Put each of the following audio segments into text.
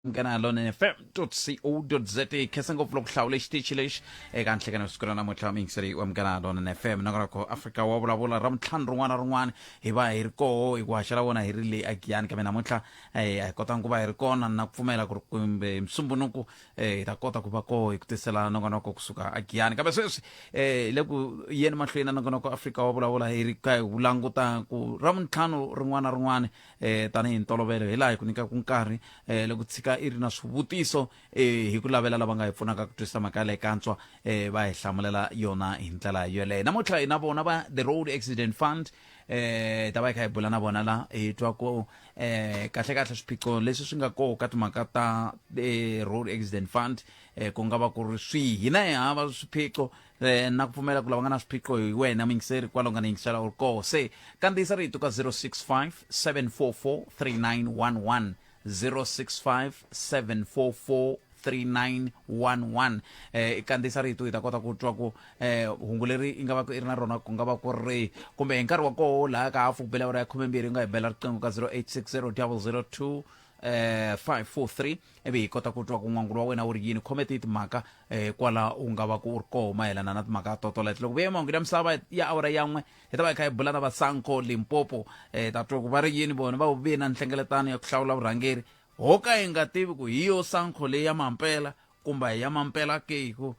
Kanalo fm.co.za kesa ngopfu loko hlawula xitichi lexi eka nhlekano siku ra namuntlha vayingiseri wa mkanalo na fm nakorako Afrika wa vulavula ra mintlhanu rin'wana na rin'wana hi va hi ri koho hi ku haxela vona hi ri le a Giyani kambe namuntlha hi kotanga ku va hi ri kona na ku pfumela ku ri kumbe musumbunuku hi ta kota ku va koho hi ku tisela nongonoko kusuka a Giyani kambe sweswi hi le ku yeni mahlweni na nongonoko Afrika wa vulavula hi ri ka hi languta ku ra mintlhanu rin'wana na rin'wana tanihi ntolovelo hi laha hi ku nyikaku nkarhi loko tshika iri na swivutiso hi ku lavela lava nga hi pfunaka ku twisisa mhaka leyi kantswa va hi hlamulela yona hi ndlela yoleyo namuntlha hi na vona va the road accident fund ta va hi kha hi bula na vona la hi twa ku kahle swiphiqo leswi swi nga koho ka timhaka ta road accident fund ku nga va ku ri swihi hina hi hava swiphiqo na ku pfumela ku lava nga na swiphiqo hi wena mingiseri kwalo nga ni yingisela u ri koho se kandziyisa rito ka 065 744 3911 065-744-3911 kandziyisa rito hi ta kota ku twa ku hungu leri i nga va ku i ri na rona ku nga va ku ri kumbe hi nkarhi wa koho laha ka hafu ku bela ura ya 12 i nga hi bela riqingho ka 0860 002 543 ivi hi kota ku twa ku n'wangulo wa wena wu ri yini khomete hi timhaka kwala u nga va ku u ri koho mayelana na timhaka totolete loko vuye mahungu ya misava ya awura yan'we hi ta va hi kha hi bula na va SANCO Limpopo ta twa ku va ri yini vona va vuviye na nhlengeletano ya ku hlawula vurhangeri ho ka hi nga tivi ku hi yo SANCO leyi ya mampela kumbe hi ya mampela ke hi ku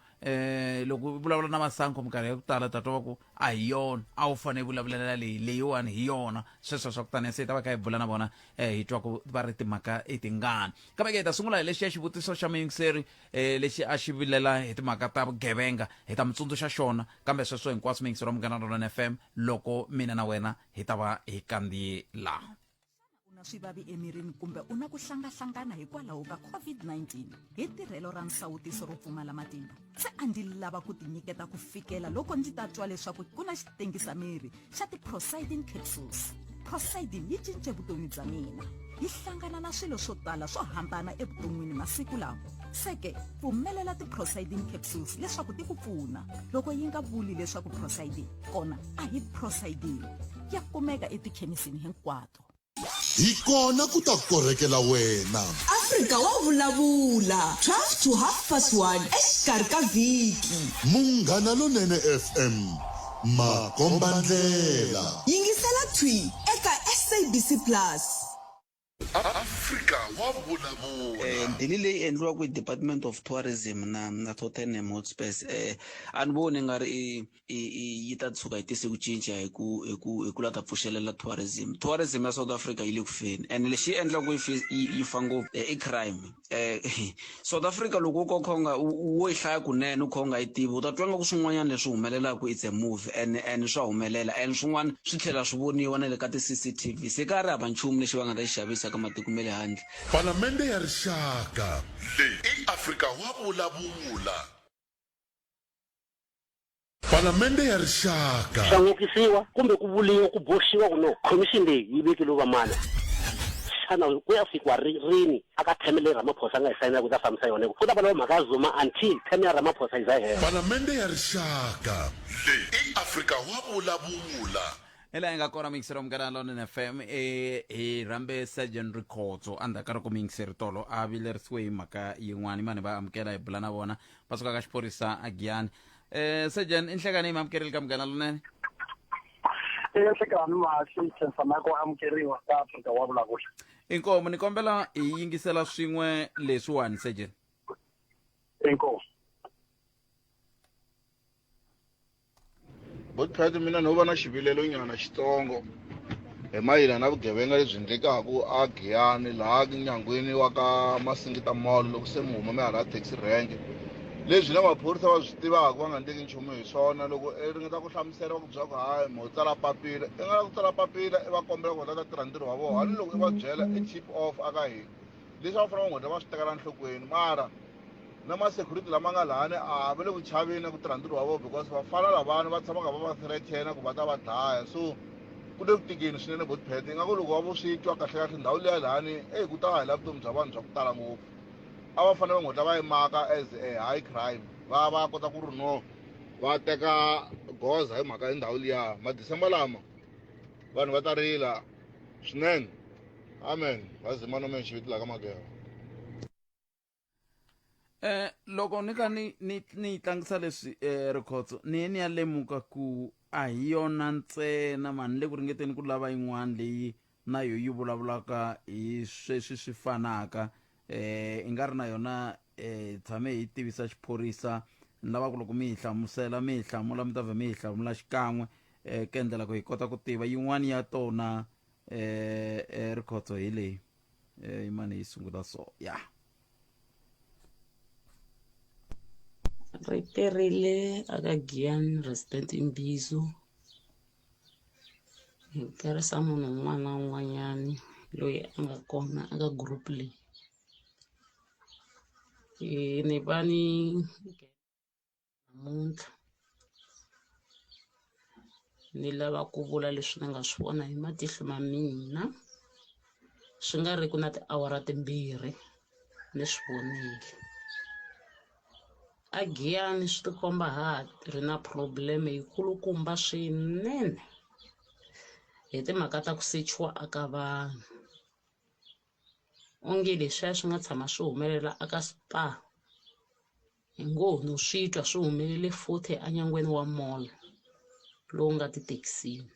loko vulavula na masanko minkarhi ya ku tala ta twa ku a hi yona a wu fanele vulavulela leyiwani hi yona sweswo swa ku tani se ta va kha hi bula na vona hi twa ku va ri timhaka i tingani kambe ke hi ta sungula hi lexi ya xivutiso xa muyingiseri lexi a xi vilela hi timhaka ta vugevenga hi ta mitsundzuxa xona kambe sweswo hinkwaswo muyingiseri wa Munghana Lonene FM loko mina na wena hi ta va hi kandziye laha swivavi emirini kumbe una ku hlangana hikwalaho ka COVID-19 hi tirhelo ra nsawutiso ro pfumala matimba se a ndzi lava ku tinyiketa ku fikela loko ndzi ta twa leswaku ku na xitengisa miri xa ti-prosiding capsules. Prosiding yi cince vutomi bya mina yi hlangana na swilo swo tala swo hambana evuton'wini masiku lawa seke pfumelela ti-prosiding capsules leswaku ti ku pfuna loko yi nga vuli leswaku prosiding kona a hi prosiding ya kumeka etikhemisini hinkwato Ikona ku ta korrekela wena. Afrika wa vulavula 12 to 1:30 exikarhi ka vhiki. Munghana Lonene FM makombandlela. Yingisela thwi eka SABC Plus. Afrika wa vulavula. Ndili leyi endliwaka hi Department of Tourism na Tottenham Hotspur a ni voni nga ri yi ta tshuka yi tise ku cinca hi ku la ta pfuxelela tourism ya South Africa yi le ku feni and lexi endlaku yi fa ngopfu i crime South Africa loko u khonga wo yi hlaya kunene u khonga yi tivi u ta twa nga ku swin'wanyana leswi humelelaka it's a movie and swa humelela and swin'wana swi tlhela swi voniwa na le ka ti-CCTV se ka ri hava nchumu lexi va nga ta xi xavisa ka matiko me le handle Palamende ya rixaka leyi i Afrika wa vulavula. Palamende ya rixaka Hlangukisiwa kumbe ku vuliwa ku boxiwa ku no commission leyi yi vekile va mani xana ku ya fikwa rini aka themele Ramaphosa nga sayina ku ta famisa yona ku ta va mhaka Zuma until theme ya Ramaphosa yi zahe Palamende ya rixaka leyi i Afrika wa vulavula. ela nga kona mixer wa Munghana Lonene FM hi rambe Surgeon Records andaka ri ku mixer tolo a vilerisiwe hi mhaka yin'wana mani va amukela hi bula na vona va suka ka Xiphorisa Xa Giyani Surgeon inhlekani hi amukeli ka Munghana Lonene inhlekani ma xitsensa ma ko amukeriwa ka Afrika wa vulavula inkomo ni kombela hi yingisela swin'we leswiwani Surgeon inkomo Bothati mina no va na xivilelo nyana xitsongo hi mayelana na vugevenga lebyi endlekaku a Giyani laha nyangweni wa ka Masingita mall loko se mi huma mi hala taxi rank leswi na maphorisa va swi tivaka va nga ndleki nchumu hi swona loko ringeta ku hlamusela va ku byela ku hayi mo tsala papila i nga ku tsala papila i va kombela ku ta tirha ntirho wa vona hani loko i va byela i chip off aka hina leswi va fanele va n'wi va swi tekela nhlokweni mara na ma-security lama nga lahani a va le ku chaveni ku tirha ntirho wa vona because vafana lavana va tshamaka va va threatena ku va ta va dlaya so ku le ku tikeni swinene botpet ingaku loko va vo swi twa kahlekahle ndhawu liya lahani ku ta hela vutomi bya vanhu bya ku tala ngopfu a va fanele va ngotla va yimaka as a high crime va kota ku ri no va teka goza hi mhaka ndhawu liya madecember lama vanhu va ta rila swinene amen va zima no me xiviti la ka Mageva loko ni ka ni tlangisa leswi Rikhotso ni ya lemuka ku a hi yona ntsena mani le ku ringeteni ku lava yin'wana leyi na yo yi vulavulaka hi sweswi swi fanaka i nga ri na yona tshame hi tivisa xiphorisa ni lava ku loko mi hi hlamusela mi hi hlamula mi ta vhe mi hi hlamula xikan'we ku endlela ku hi kota ku tiva yin'wana ya tona Rikhotso hi leyi yimani hi sungula so ya Re terile aka Giyani resident Imbizo hi tirhisa munhu un'wana na un'wanyani loyi a nga kona aka group leyi ni va ni namuntlha ni lava ku vula leswi ni nga swi vona hi matihlo ma mina swi nga ri ku na tiawara timbirhi ni swi vonile a Giyani swi tikomba ha ri na problem yikulukumba swinene hi timhaka ta ku sechiwa aka vanhu onge leswiya swi nga tshama swi humelela aka spa hi ngo no swi twa swi humelele futhi anyangweni wa mall lowu nga tithekisini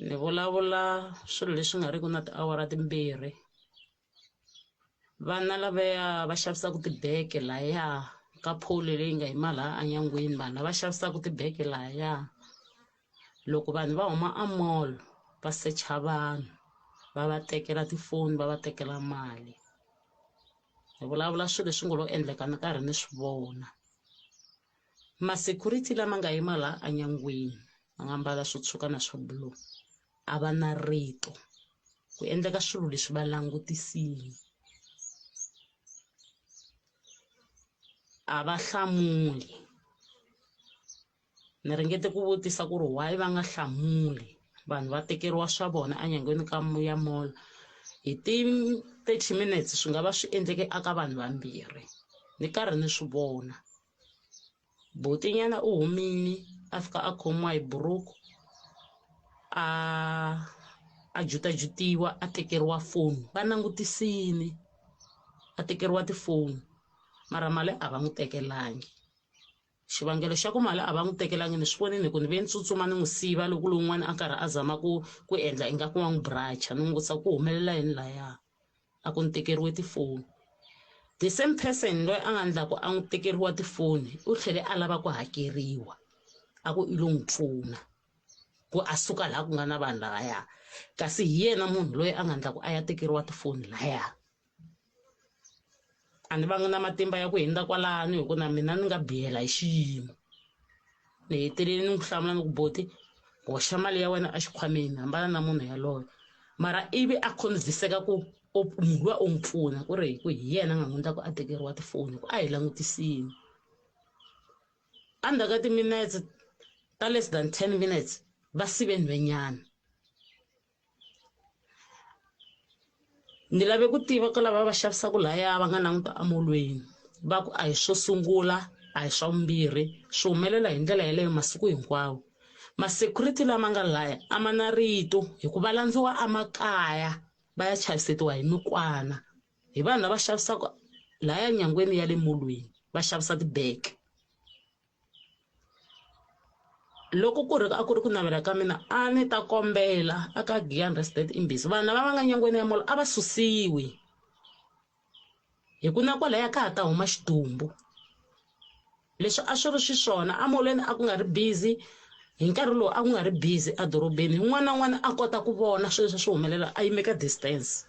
ni vulavula swilo leswi nga riki na tiawara timbirhi vana lavaya va xavisaka tibeke laya ka phole leyi nga yima laha anyangweni vanhu lava xavisaka tibeke laya loko vanhu va huma a mall va secha vanhu va va tekela tifoni va va tekela mali ni vulavula swilo leswi ngo lo endleka ni karhi ni swi vona ma-security lama nga yima laha anyangweni va nga mbala swo tshuka na swo blue a va na rito ku endleka swilo leswi va langutisile a va hlamuli ni ringete ku vutisa ku ri why va nga hlamuli vanhu va tekeriwa swa vona anyangweni ka ya mall hi 30 minutes swi nga va swi endleke aka vanhu vambirhi ni karhi ni swi vona botinyana u humini a fika a khomiwa hi buruku a jutajutiwa a tekeriwa foni va langutisini a tekeriwa tifoni mara mali a va n'wi tekelangi xivangelo xa ku mali a va n'wi tekelangi ni swi vonini ku ni ve ni tsutsuma ni n'wi siva loko lowun'wana a karhi a zama ku endla ingaku wa n'wi bracha ni n'wi vutisa ku humelela yini laya a ku ni tekeriwe tifoni the same person loyi a nga endlaku a n'wi tekeriwa tifoni u tlhele a lava ku hakeriwa a ku i lo n'wi pfuna ku a suka laha ku nga na vanhu laya kasi hi yena munhu loyi a nga endlaku a ya tekeriwa tifoni laya a ni va nga na matimba ya ku hundza kwalano hi ku na mina ni nga bihela hi xiyimo ni hetelele ni n'wi hlamula ni ku boti hoxa mali ya wena a xikhwameni hambana na munhu yaloyo mara ivi a convince-eka ku munhu luwa u n'wi pfuna ku ri hi yena a nga n'wi endlaku a tekeriwa tifoni ku a hi langutisini endzhaku ka timinetse ta less than 10 minutes va sive nhwenyana ni lave ku tiva ka lava va xavisaka laya va nga languta amolweni va ku a hi swo sungula a hi swa vumbirhi swi humelela hi ndlela yeleyo masiku hinkwawo ma-security lama nga laya a ma na rito hi ku va landziwa emakaya va ya chavisetiwa hi mikwana hi vanhu lava xavisaka laya nyangweni ya le molweni va xavisa tibeke loko ku ri a ku ri ku navela ka mina a ni ta kombela aka Giyani resident Imbizo vanhu lava va nga nyangweni ya molo a va susiwi hi ku na kwalaya ka ha ta huma xidumbu leswi a swi ri xiswona amolweni a ku nga ri busy hi nkarhi lowu a ku nga ri busy adorobeni un'wana na un'wana a kota ku vona swilo leswi swi humelela a yimeka distance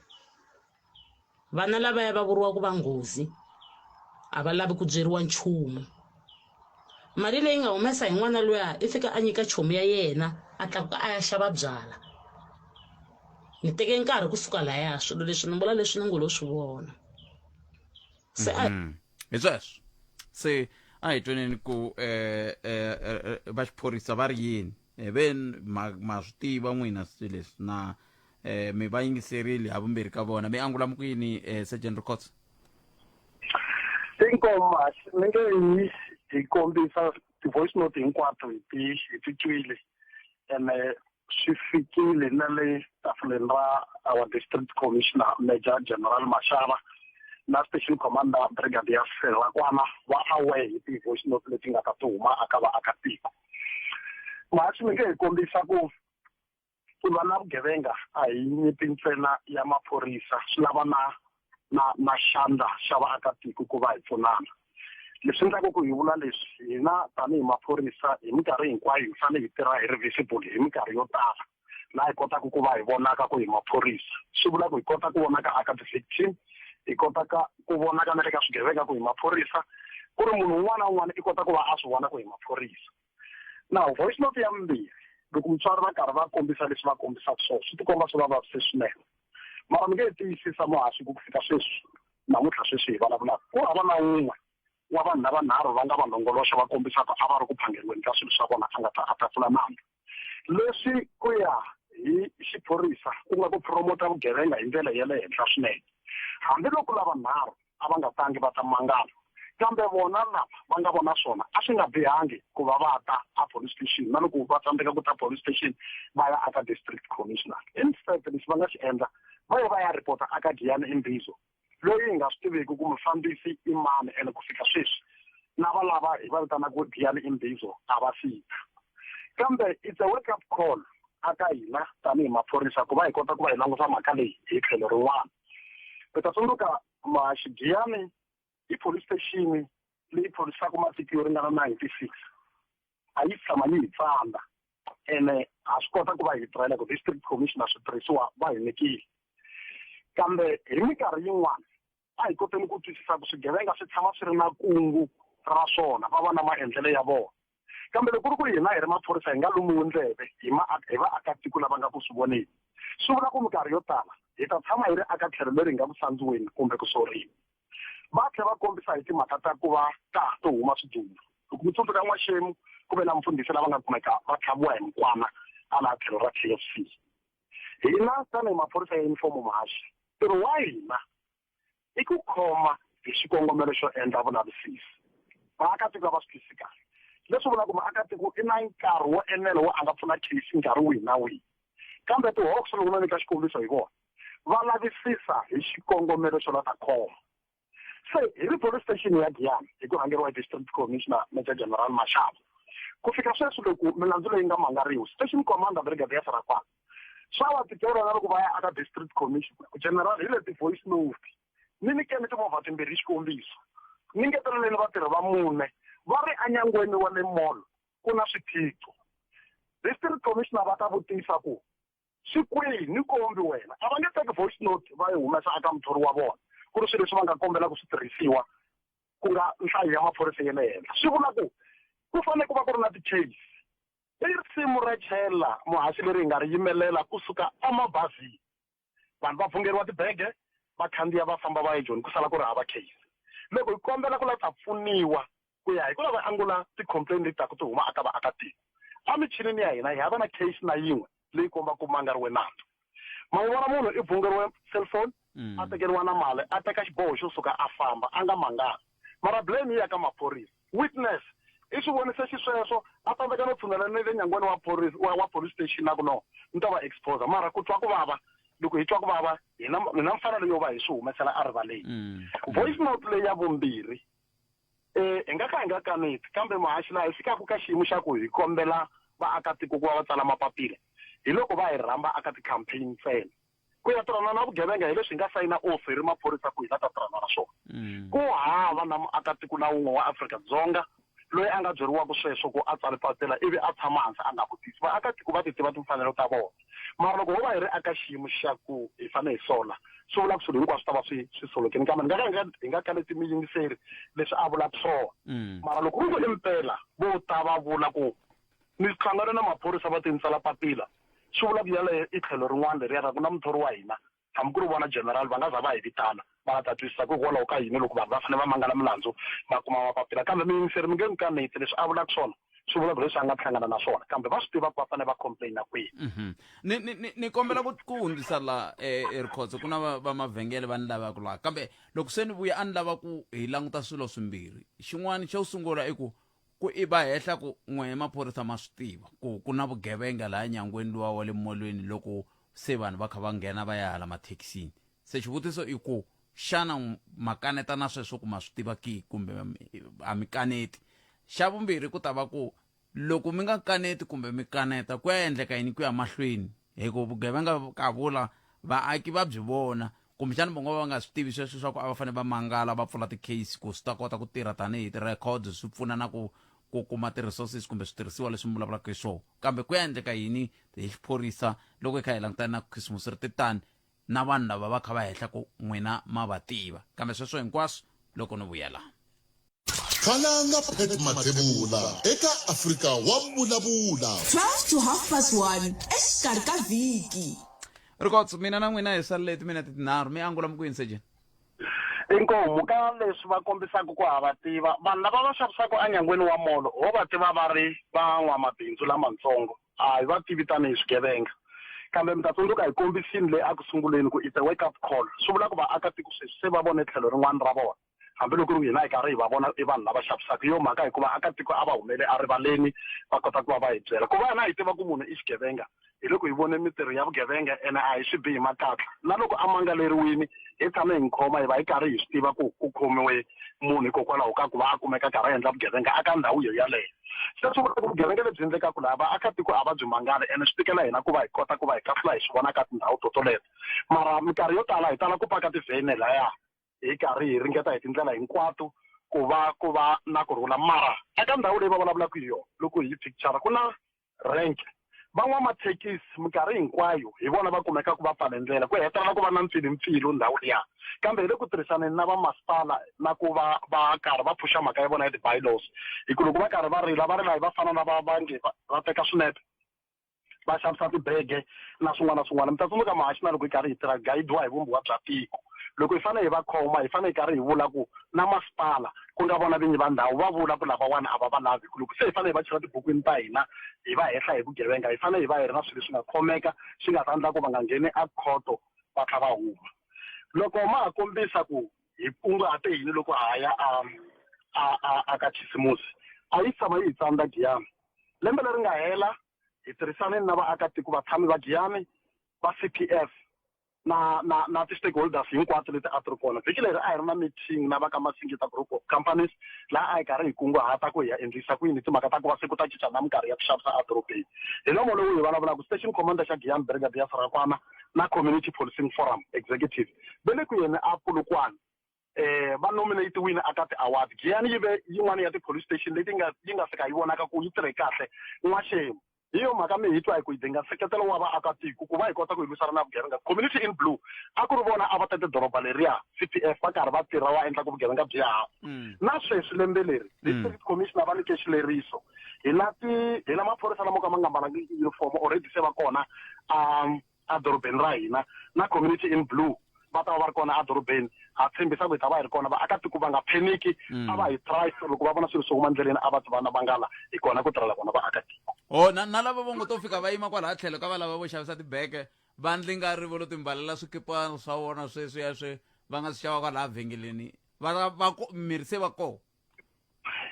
vana lavaya va vuriwa ku va nghozi a va lavi ku byeriwa nchumu mali leyi nga humesa hi n'wana loya i fika a nyika chomi ya yena a tlakuka a ya xava byala ni teke nkarhi kusuka laya swilo leswi ni vula leswi ni ngo lo swi vona se hi sweswo se a hi tweneni ku va xiphorisa va ri yini ve ma swi tiva n'wina swilo leswi na mi va yingiserile ha vumbirhi ka vona mi angula ku yini Sergeant Rikhotso inkomo mi nge hi kombisa ti-voice note hinkwato hi ti twile ene swi fikile na le tafuleni ra our district commissioner Major General Mashava na station commander brigadier Vulavula wa aware hi ti-voice note leti nga ta tuhuma aka vaakatiko. Masi mi nge hi kombisa ku va na vugevenga a hi nyimpi ntsena ya maphorisa swi lava na xandla xa vaakatiko ku va hi pfunana. Leswi endlaka ku hi vula leswi hina tanihi maphorisa hi minkarhi hinkwayo hi fanele hi tirha hi ri visible hi minkarhi yo tala laha hi kotaka ku va hi vonaka ku hi maphorisa. Swi vula ku hi kota ku vonaka aka ti-victim, hi kotaka ku vonaka na le ka swigevenga ku hi maphorisa, ku ri munhu un'wana na un'wana i kota ku va a swi vona ku hi maphorisa. Now voice note ya mbirhi loko mutswari va karhi va kombisa leswi va kombisaka swona swi tikomba swi vavavise swinene, mara mi nge tiyisisa muhaxi ku fika sweswi namuntlha sweswi hi vulavulaka ku hava na un'we wa vanhu lavanharhu va nga va longoloxa va kombisaka a va ri ku phangeriweni ka swilo swa vona a ta pfula nandzu. Leswi ku ya hi xiphorisa ku nga ku promota vugevenga hi ndlela ya le henhla swinene, hambiloko lavanharhu a va nga tangi va ta mangala kambe vona lava va nga vona swona a swi nga bihangi ku va va ta a police station na loko va tsandzeka ku ta police station va ya aka district commissioner. Instead leswi va nga xi endla va ya report aka Giyani Imbizo loyi hi nga swi tiveki ku mufambisi i mani ene ku fika sweswi na valava hi va vitana ku Giyani Imbizo a va fika. Kambe it's a wake up call aka hina tanihi maphorisa ku va hi kota ku va hi langusa mhaka leyi hi tlhelo rin'wana. Mi ta tsundzuka Giyani i police station leyi phorisaka matiko yo ringana 96 a yi tshama yi hi tsandza ene ha swi kota ku va hi tirhela ku district commissioner switirhisiwa va hi nyikile. Kambe hi minkarhi yin'wana a hi koteni ku twisisa ku swigevenga swi tshama swi ri na kungu ra swona va va na maendlelo ya vona. Kambe loko ku ri hina hi ri maphorisa hi nga lumiwi ndleve hi vaakatiko lava nga ku swi voneni, swi vula ku minkarhi yo tala hi ta tshama hi ri aka tlhelo leri hi nga ku sandziweni kumbe ku soriwa. Va tlhela va kombisa hi timhaka ta ku va ta ha to huma swidumbu. Loko mi tsundzuka n'waxemu ku ve na mufundhisi lava nga kumeka va tlhaviwa hi mikwana a laha tlhelo ra KFC. Hina tanihi maphorisa ya uniform muhaxi ntirho wa hina i ku khoma hi xikongomelo xo endla vulavisisi. Vaakatiko va swi twisisi kahle leswi vulaka muakatiko i na nkarhi wo enela wo a nga pfuna case nkarhi wihi na wihi, kambe tihawks loko no nyika xikombiso hi vona va lavisisa hi xikongomelo xo lata khoma. Se hi ri police station ya Giyani hi ku rhangeriwa hi district commissioner Major General Mashaba ku fika sweswi loko milandzu leyi nga mangariwi station commander brigadier Vulavula swa va tikero na loko va ya aka district commissioner general hi le ti-voice note ni nyikeni timovha timbirhi hi xikombiso ni ngeteleleni vatirhi va mune va ri anyangweni wa le mall ku na swiphiqo. District commissioner va ta vutisa ku swi kwihi ni kombi wena a va nge teki voice note va yi humesa aka muthori wa vona ku ri swilo leswi va nga kombela ku swi tirhisiwa ku nga nhlayo ya maphorisa ya le henhla. Swi vula ku fanele ku va ku ri na ti-case i risimu ra chela muhaxi leri hi nga ri yimelela kusuka emabazini vanhu va pfungeriwa tibege vakhandziya va famba va ejoni ku sala ku ri hava case. Loko hi kombela ku lava ta pfuniwa ku ya hi ku lava angula ti-complaint leti taku ti huma aka vaakatiko a michinini ya hina hi hava na case na yin'we leyi komba ku mangariwe nandzu. Ma wu vona munhu i pfungeriwe cellphone a tekeriwa na mali a teka xiboho xo suka a famba a nga mangani mara blame yi ya ka maphorisa. Witness i swi vonise xisweswo a tsandzeka no tshunela ni le nyangweni wa police station na ku no ni ta va expose mara ku twa ku vava loko hi twa ku vava hi na mfanelo yo va hi swi humesela erivaleni. Voice note leyi ya vumbirhi hi nga ka hi nga kaneti kambe muhaxi laha hi fikaka ka xiyimo xa ku hi kombela vaakatiko ku va va tsala mapapila hi loko va hi rhamba aka ti-campaign ntsena ku ya tirhana na vugevenga hi leswi hi nga sayina off hi ri maphorisa ku hi nga ta tirhana na swona. Ku hava na muakatiko na wun'we wa Afrika-Dzonga loyi a nga byeriwaka sweswo ku a tsala papila ivi a tshama hansi a nga vutisi. Vaakatiko va ti tiva timfanelo ta vona mara loko ho va hi ri aka xiyimo xa ku hi fanele hi sola swi vula ku swilo hinkwaswo swi ta va swi solokeni kambe hi nga kaneti vayingiseri leswi a vulaka swona mara loko ku ri impela vo ta va vula ku ni hlangane na maphorisa va tintsala papila swi vula ku yaleyo i tlhelo rin'wana leriya ra ku na muthori wa hina hambi ku ri vona general va nga za va hi vitana va nga ta twisisa ku hikwalaho ka yini loko vanhu va fanele va mangala milandzu va kuma mapapila kambe vayingiseri mi nge mi kaneti leswi a vulaka swona swi vula ku leswi a nga hlangana na swona kambe va swi tiva ku va fanele va complaina kwihi. Ni kombela ku hundzisa la Rikhotso ku na va mavhengele va ni lavaka laha kambe loko se ni vuya a ni lava ku hi languta swilo swimbirhi. Xin'wana xo sungula i ku i va hehla ku n'we maphorisa ma swi tiva ku na vugevenga laha nyangweni luwa wa le molweni loko se vanhu va kha va nghena va ya hala mathekisini. Se xivutiso i ku xana makaneta na sweswo ku ma swi tiva ki kumbe a mi kaneti xa vumbirhi ku ta va ku loko mi nga kaneti kumbe mi kaneta ku ya endleka yini ku ya mahlweni hikuva vugevenga ka vula vaaki va byi vona kumbexani va nga va nga swi tivi sweswo swa ku a va fanele va mangala va pfula ti-case ku swi ta kota ku tirha tanihi ti-records swi pfuna na ku kuma ti-resources kumbe switirhisiwa leswi mi vulavulaka hi swona kambe ku ya endleka yini hi xiphorisa loko hi kha hi langutana na khisimusi ri titani na vanhu lava va kha va hehla ku n'wina ma va tiva kambe sweswo hinkwaswo loko ni vuyela khalanga pet mathebula eka Afrika wa vulavula 12 to 1:30 exikarhi ka vhiki rikotso mina na n'wina hi salele timinete tinharhu mi angula mi ku yinisejeni inkomu ka leswi va kombisaka ku hava tiva vanhu lava va xavisaka anyangweni wa molo ho va tiva va ri van'wamabindzu lamatsongo a hi va tivi tanihi swigevenga kambe mi ta tsundzuka hi kombisini leyi a ku sunguleni ku it's a wake up call swi vula ku vaakatiko sweswi se va vone tlhelo rin'wana ra vona hambiloko ri hina hi karhi hi va vona i vanhu lava xavisaka hi yo mhaka hikuva akatiko a va humele erivaleni va kota ku va va hi byela ku va hina hi tiva ku munhu i xigevenga hi loko hi vone mitirho ya vugevenga ene a hi swi bihi makatla na loko a mangaleriwini hi tshame hi khoma hi va hi karhi hi swi tiva ku ku khomiwe munhu hikokwalaho ka ku va a kumeka karhi a endla vugevenga aka ndhawu yo yaleyo se swi vula ku vugevenga lebyi endlekaka laha vaakatiko a va byi mangali ene swi tikela hina ku va hi kota ku va hi kahlula hi swi vona ka tindhawu to toleto mara minkarhi yo tala hi tala ku paka tivhene laya hi karhi hi ringeta hi tindlela hinkwato ku va na kurhula mara eka ndhawu leyi va vulavulaka hi yona loko hi picture ku na rank van'wamathekisi minkarhi hinkwayo hi vona va kumeka ku va pfale ndlela ku hetelela ku va na mpfilumpfilu ndhawu liya kambe hi le ku tirhisaneni na vamasipala na ku va karhi va phusha mhaka ya vona ya ti-bylaws hi ku loko va karhi va rila hi va fana na va teka swinepe va xavisa tibege na swin'wana na swin'wana mi ta tsundzuka mahaxi na loko hi karhi hi tirha gayidiwa hi vumbiwa bya tiko loko hi fanele hi va khoma hi fanele hi karhi hi vula ku na masipala ku nga vona vinyi va ndhawu va vula ku lavawani a va va lavi ku loko se hi fanele hi va chela tibukwini ta hina hi va hehla hi vugevenga hi fanele hi va hi ri na swilo leswi nga khomeka swi nga ta endla ku va nga ngheni a khoto va tlha va huma loko ma ha kombisa ku hi kunguhate yini loko ha ya a ka khisimusi a yi tshama yi hi tsandza Giyani lembe leri nga hela hi tirhisaneni na vaakatiko vatshami va Giyani va CPF na ti-stakeholders hinkwato leti a ti ri kona vhiki leri a hi ri na meeting na va ka Masingita group of companies laha a hi karhi hi kunguhata ku hi ya endlisa ku yini timhaka ta ku va se ku ta cinca na minkarhi ya ku xavisa adorobeni hi lomo lowu hi vulavulaka station commander xa Giyani Brigadier Sarakwana na community policing forum executive ve le ku yeni a Polokwane va nominate-wile aka ti-award Giyani yi ve yin'wana ya ti-police station leti yi nga fika yi vonaka ku yi tirhe kahle n'waxemu hi yo mhaka mi hi twa hi ku hi dinga nseketelo wa vaakatiko ku va hi kota ku hi lwisana na vugevenga community in blue a ku ri vona a va tete doroba leriya CPF va karhi va tirha va endla ku vugevenga byi haha na sweswi lembe leri district commissioner va nyike xileriso hi na maphorisa lamo ka ma nga mbalanga uniform already se va kona a dorobeni ra hina na community in blue va ta va ri kona adorobeni ha tshembisa ku hi ta va hi ri kona vaakatiko va nga pheniki a va hi try loko va vona swilo swo huma endleleni a va ti vana va ngala hi kona ku tirhela kona vaakatiko na lava vo ngo to fika va yima kwalaha tlhelo ka va lava vo xavisa tibeke va ndlinga rivolo timbalela swikipana swa vona sweswiya swi va nga swi xava kwalaha vhengeleni mirhi se va koho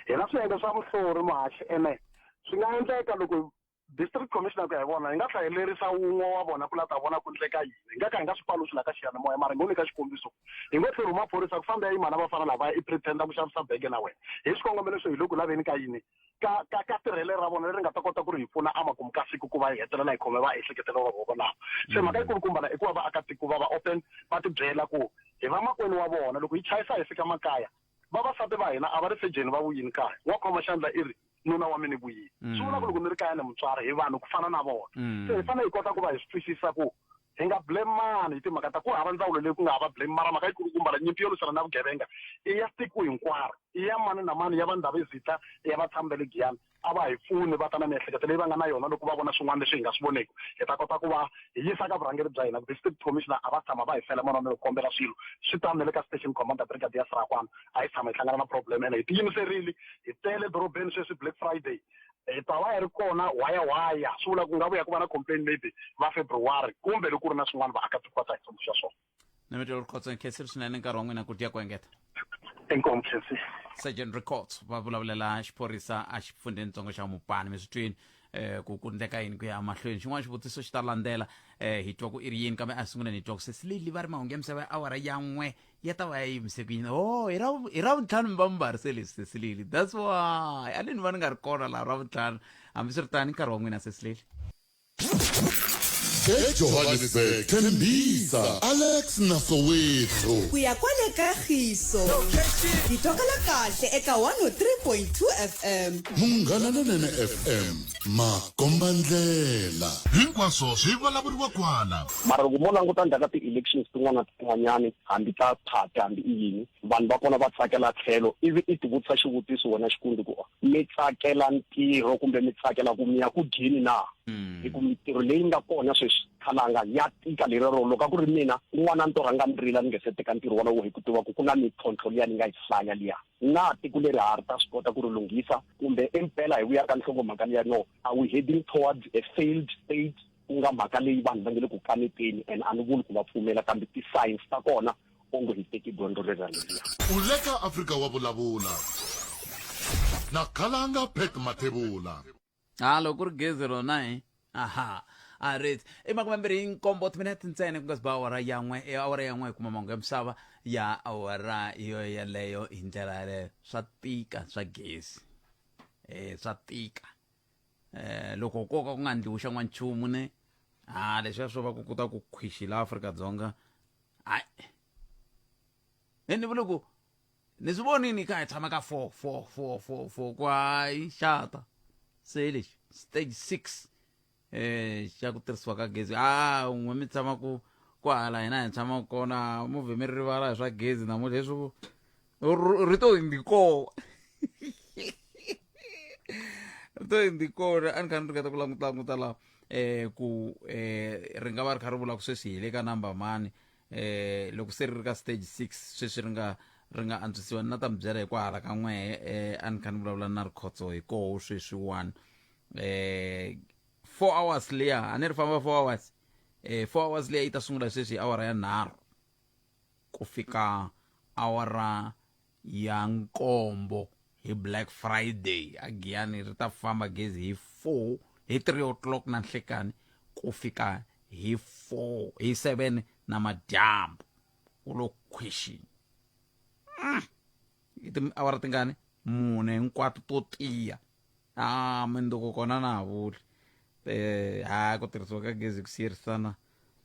hina swiyenge swa muhlori mahaxi ene swi nga endleka loko district commissioner ku ya hi vona hi nga hlayelerisa wun'we wa vona ku la ta vona ku endleka yini hi nga ka hi nga swi paluxi laha ka xiyanimoya mara hi ngo nyika xikombiso hi ngo tlheri maphorisa ku famba ya yimana va fana lava i pretenda ku xavisa bege na wena hi swikongomelo swo hi loko laveni ka yini ka tirhele ra vona leri nga ta kota ku ri hi pfuna amakumu ka siku ku va hi hetelela hi khome va ehleketelo va vonao se mhaka yi kulukumbala i ku va vaakatiko va va open va tibyela ku hi va makwenu wa vona loko hi chayisa hi fika makaya vavasati va hina a va ri sejeni va vuyini kaya wa khoma xandla i ri nuna wa mina vuyini swi vula ku loko ni ri kaya ni mutswari hi vanhu ku fana na vona se hi fanele hi kota ku va hi swi twisisa ku hi nga blame mani hi timhaka ta ku hava ndzawulo leyi ku nga hava blame mara mhaka yi kulukumbala nyimpi yo lwisana na vugevenga i ya tiko hinkwaro i ya mani na mani ya va ndhawu zita i ya vatshami va le Giyani a va hi pfuni va ta na miehleketo leyi va nga na yona loko va vona swin'wana leswi hi nga swi voneki hi ta kota ku va hi yisa ka vurhangeri bya hina district commissioner a va tshama va hi fela manonelo ku kombela swilo swi tani na le ka station commander Brigadier Sarakwana a hi tshama hi hlangana na problem ene hi tiyimiserile hi tele dorobeni sweswi Black Friday hi ta va hi ri kona waya swi vula ku nga vuya ku va na complain maybe va February kumbe loko ku ri na swin'wana vaakatiko va ta hi tsundzuxa swona ni mi twa rikhotso nkhensi swinene nkarhi wa n'wina ku dya ku engeta inkomu khensi Sergeant Records va vulavulela xiphorisa a xifundzentsongo xa Mupani mi swi twini ku ndleka yini ku ya mahlweni xin'wana xivutiso xi ta landzela hi twa ku i ri yini kambe a sunguleni hi twa ku sesileli va ri mahungu ya misava ya awara ya n'we ya ta va ya yimise ku yini hi ravuntlhanu mi va mi mbarise leswi sesileli that's why a ni ni va ni nga ri kona laha ravuntlhanu hambi swi ri tani nkarhi wa n'wina sesileli ejohannesburg tembisa alex nasowethu ku ya kwale kagiso ditokela kahle eka 103.2 fm munghana lonene fm makombandlela hinkwaswo swi vulavuriwa kwala mara loko mo languta ndhaka ti-elections tin'wana na tin'wanyani hambi ta phati hambi i yini vanhu va kona va tsakela tlhelo ivi i ti vutisa xivutiso wena xikundi ku mi tsakela ntirho kumbe mi tsakela ku mi ya ku dyini na hi ku mintirho leyi nga kona sweswi khalanga ya tika leri rolo ka ku ri mina un'wana nto rhanga mi rila ni nge se teka ntirho wolowo hi ku tiva ku ku na mintlhontlho liya ni nga yi hlaya liya na tiko leri ha ri ta swi kota ku ri lunghisa kumbe impela hi vuya ka nhlokomhaka liya no are we heading towards a failed state ku nga mhaka leyi vanhu va nge le ku kaneteni and a ni vuli ku va pfumela kambe ti-science ta kona onge hi teki dyondzo rera leriya u le ka afrika wa vulavula na khalanga pet mathebula loko ku ri gezi rona aha a ri emakumembirhi nkombo timinete ntsena ku nga si ba awara ya n'we hi kuma mahungu ya misava ya awara yo yaleyo hi ndlela yaleyo swa tika swa gezi swa tika loko koka ku nga ndliwi xa n'wanchumu ne leswiya swo va ku kuta ku khwixi la Afrika-Dzonga ni vule ku ni swi vonini ka hi tshama ka 4 kwa xata se lexi stage 6 xa ku tirhisiwa ka gezi un'we mi tshama ku hala hina hi tshama kona movhe mi rivala hi swa gezi namuntlha leswi rito hindiko rito hindiko a ni kha ni ringeta ku languta laha ku ri nga va ri kha ri vula ku sweswi hi le ka number mani loko se ri ri ka stage 6 sweswi ri nga antswisiwa ni na ta mi byela hi ku hala ka n'we a ni kha ni vulavula na rikhotso hi koho sweswiwani 4 hours liya a ni ri famba 4 hours 4 hours liya yi ta sungula sweswi awara ya 3 ku fika awara ya 7 hi Black Friday a Giyani ri ta famba gezi hi 3 o'clock na nhlekani ku fika hi 7 na madyambu ku lo khwixi awara tingani 4 hinkwato to tiya mindzuku kona na ha vuli ku tirhisiwa ka gezi ku siyerisana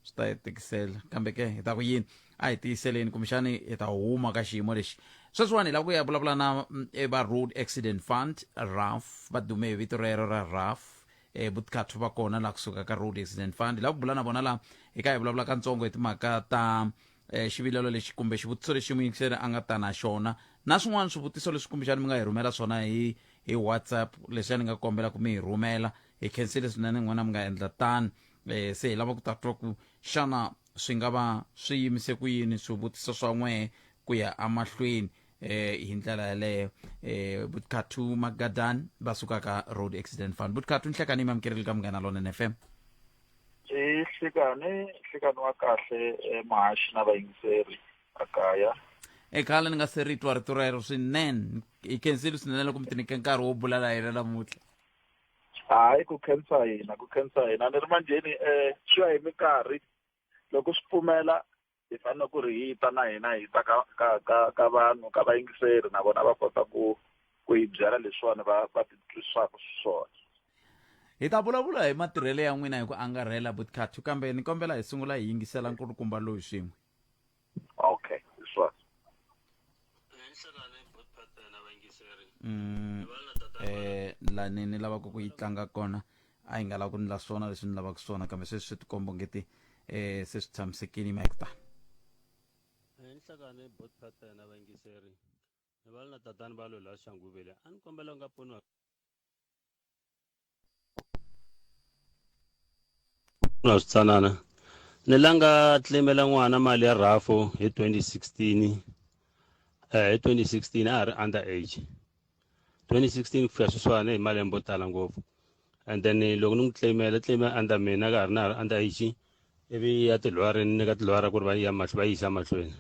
swi ta hi tikisela kambe ke hi ta ku yini a hi tiyiseleni kumbexani hi ta huma ka xiyimo lexi sweswiwani hi lava ku ya vulavula na va road accident fund raf va dume hi vito rero ra raf vutkhathu va kona laha kusuka ka road accident fund hi lava ku bula na vona laha hi ka hi vulavula ka ntsongo hi timhaka ta xivilelo lexi kumbe xivutiso lexi muyingiseri a nga ta na xona na swin'wana swivutiso leswi kumbexani mi nga hi rhumela swona hi WhatsApp leswi ni nga kombela ku mi hi rhumela hi khensile swinene n'wana mi nga endla tani se hi lava ku ta twa ku xana swi nga va swi yimise ku yini swivutiso swa n'we ku ya amahlweni hi ndlela yaleyo Butkhathu Magadan va suka ka road accident fund Butkhathu nhlekani mi amukerile ka Munghana Lonene FM nhlekani wa kahle mahashi na vayingiseri akaya khale ni nga se ri twa rito rero swinene hi khensile swinene loko mi ti nyike nkarhi wo bula la hina namuntlha hayi ku khensa hina ni ri manjheni swi ya hi minkarhi loko swi pfumela hi fanele ku ri hi ta na hina hi ta ka vanhu ka vayingiseri na vona va kota ku hi byela leswiwani va ti twisaka swona hi ta vulavula hi matirhelo ya n'wina hi ku angarhela Butkhathu kambe ni kombela hi sungula hi yingisela nkulukumba loyi swin'we okay swona lani ni lavaka ku yi tlanga kona a hi nga lava ku ni la swona leswi ni lavaka swona kambe sweswi swi tikombo ngeti se swi tshamisekile ma hekutani enhlakani Butkhathu na vayingiseri ni va na tatani va lo la xanguvele a ni kombela nga pfuniwa na switsanana ni langa tlemela n'wana mali ya rafo hi 2016 hi 2016 a ri under age 2016 ku fika sweswiwani hi malembe yo tala ngopfu and then loko ni n'wi claimela under mina ka ha ri na under age ivi ya tilwari ni ka tilwara ku ri va yisa mahlweni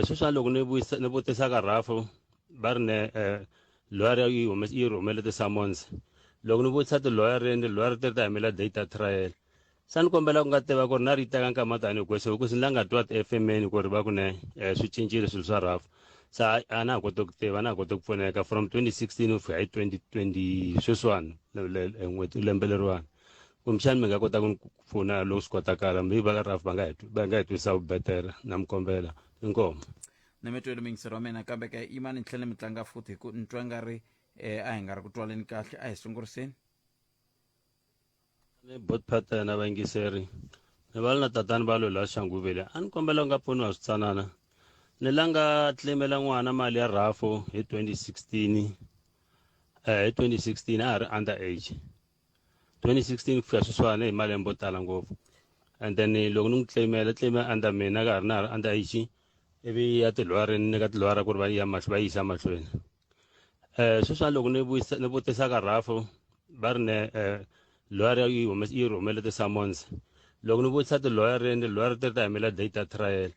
sweswiwani loko ni vutisa ka rafo va ri ne lwari yi rhumele ti-summons loko ni vutisa tiloyarini tiloyari ti ri ta yimela data trial sa ni kombela ku nga tiva ku ri na ri teka nkama tani kwese hi ku si ni la nga twa ti-FM-eni ku ri va ku ne swi cincile swilo swa rafu sa a na ha koti ku tiva na ha koti ku pfuneka from 2016 ku fika hi 2020 sweswiwani n'hweti lembe leriwani kumbexani mi nga kota ku ni pfuna loko swi kotakala mbi va ka rafu va nga hi twisa vubetere na mi kombela inkomo ni mi twele mingiseri wa mina kambe ka imani ni tlhele mi tlanga futhi hi ku ni twa nga ri a hi nga ri ku twaleni kahle a hi sunguriseni ni bot pattern na vayingiseri ni va na tatani va lo la xanguvele a ni kombela ku nga pfuniwa switsanana ni langa tlemela n'wana mali ya rafu hi 2016 hi 2016 a ha ri under age 2016 ku fika sweswiwani hi malembe yo tala ngopfu and then loko ni n'wi claimela under mina ka ha ri na ha ri under age ivi ya tilwarini ni ka tilwara ku ri va yisa mahlweni sweswiwani loko ni vutisa ka rafu va ri ne lawyer yi rhumele ti-summons loko ni vutisa tiloyarini ti ri ta yimela data trial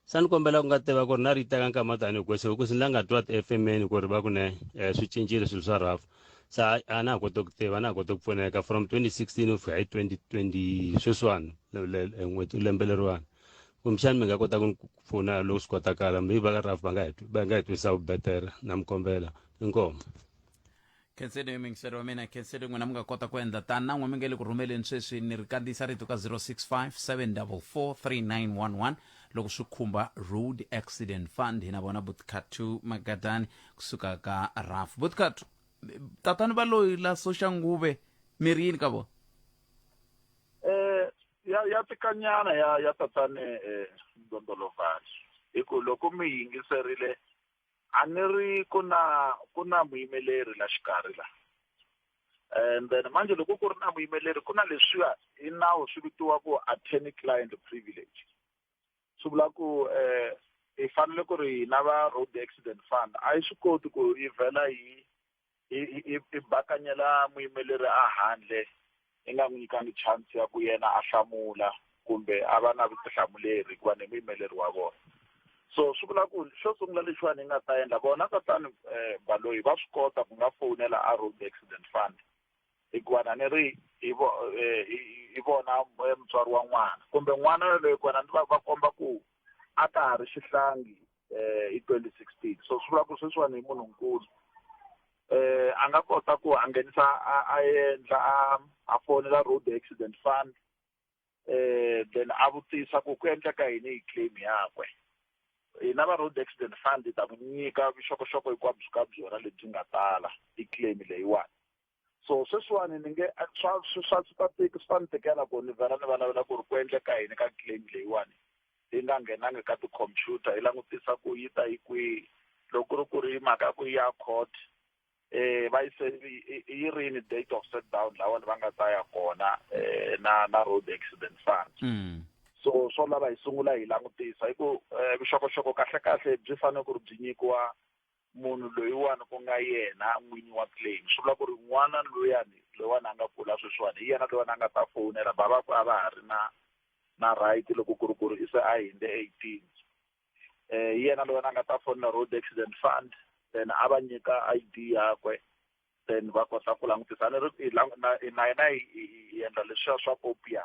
sa ni kombela ku nga tiva ku ri na ri teka nkama tani kwese hi ku si ni la nga twa ti-FM-eni ku ri va ku ne swi cincile swilo swa rafu sa a na ha koti ku tiva na ha koti ku pfuneka from 2016 ku fika hi 2020 sweswiwani n'hweti lembe leriwani kumbexani mi nga kota ku ni pfuna loko swi kotakala mbi va ka rafu va nga hi twisa vubetere na mi kombela inkomo khenseni mingiseri wa mina khenseni n'wina mi nga kota ku endla tani na n'we mi nge le ku rhumeleni sweswi ni ri kandziyisa rito ka 065 744 3911 loko swi khumba road accident fund hi na vona butkatu magadani kusuka ka rafu butkatu tatani va loyi la soxanguve mi ri yini ka vona ya tikanyana ya tatane ndondolofani hi ku loko mi yingiserile a ni ri ku na muyimeleri la xikarhi la and then manje loko ku ri na muyimeleri ku na leswiya hi nawu swi vitiwa ku attorney client privilege swi vula ku hi fanele ku ri hina va road accident fund a yi swi koti ku yi vhela hi bakanyela muyimeleri a handle hi nga n'wi nyikangi chance ya ku yena a hlamula kumbe a va na vutihlamuleri hikuva ni muyimeleri wa vona so swi vula ku xo sungula lexiwani hi nga ta endla vona tatani valoyi va swi kota ku nga fowunela a road accident fund hikuva na ni ri hi vona mutswari wa n'wana kumbe n'wana yoloye kona ni va komba ku a ka ha ri xihlangi hi 2016 so swi vula ku sweswiwani hi munhu nkulu a nga kota ku a nghenisa a endla a fonela road accident fund then a vutisa ku endleka yini hi claim yakwe hina va road accident fund ta ku nyika vuxokoxoko hinkwabyo ka byona lebyi nga tala hi claim leyiwani so sweswiwani ni nge swa ni tekela ku ni vhela ni vulavula ku ri ku endleka yini ka claim leyiwani hi nga nghenangi ka tikhompyuta hi langutisa ku yi ta hi kwihi loko ku ri mhaka ku ya court va yi rini date of set down lawani va nga ta ya kona na road accident fund so swo lava hi sungula hi langutisa hi ku vuxokoxoko kahle byi fanele ku ri byi nyikiwa munhu loyiwani ku nga yena n'winyi wa claim swi vula ku ri n'wana loyiwani a nga kula sweswiwani hi yena loyiwani a nga ta fowunela babakwe a va ha ri na right loko ku ri se a hinde 18 hi yena loyiwani a nga ta fonela road accident fund then a va nyika ID yakwe then va kota ku langutisa na hina hi endla leswiya swa popia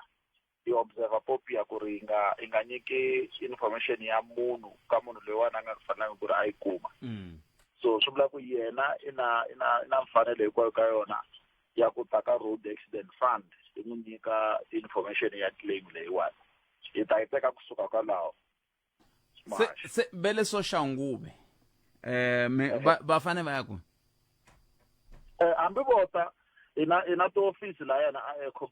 hi observer popia ku ri hi nga nyiki information ya munhu ka munhu loyiwani a nga fanelanga ku ri a yi kuma so swi vula ku yena i na mfanelo hinkwayo ka yona ya ku ta ka road accident fund hi n'wi nyika information ya claim leyiwani hi ta yi teka kusuka kwalaho se bele soxanguve va fane va ya ku hambi vota hi na tiofisi la yena a Eco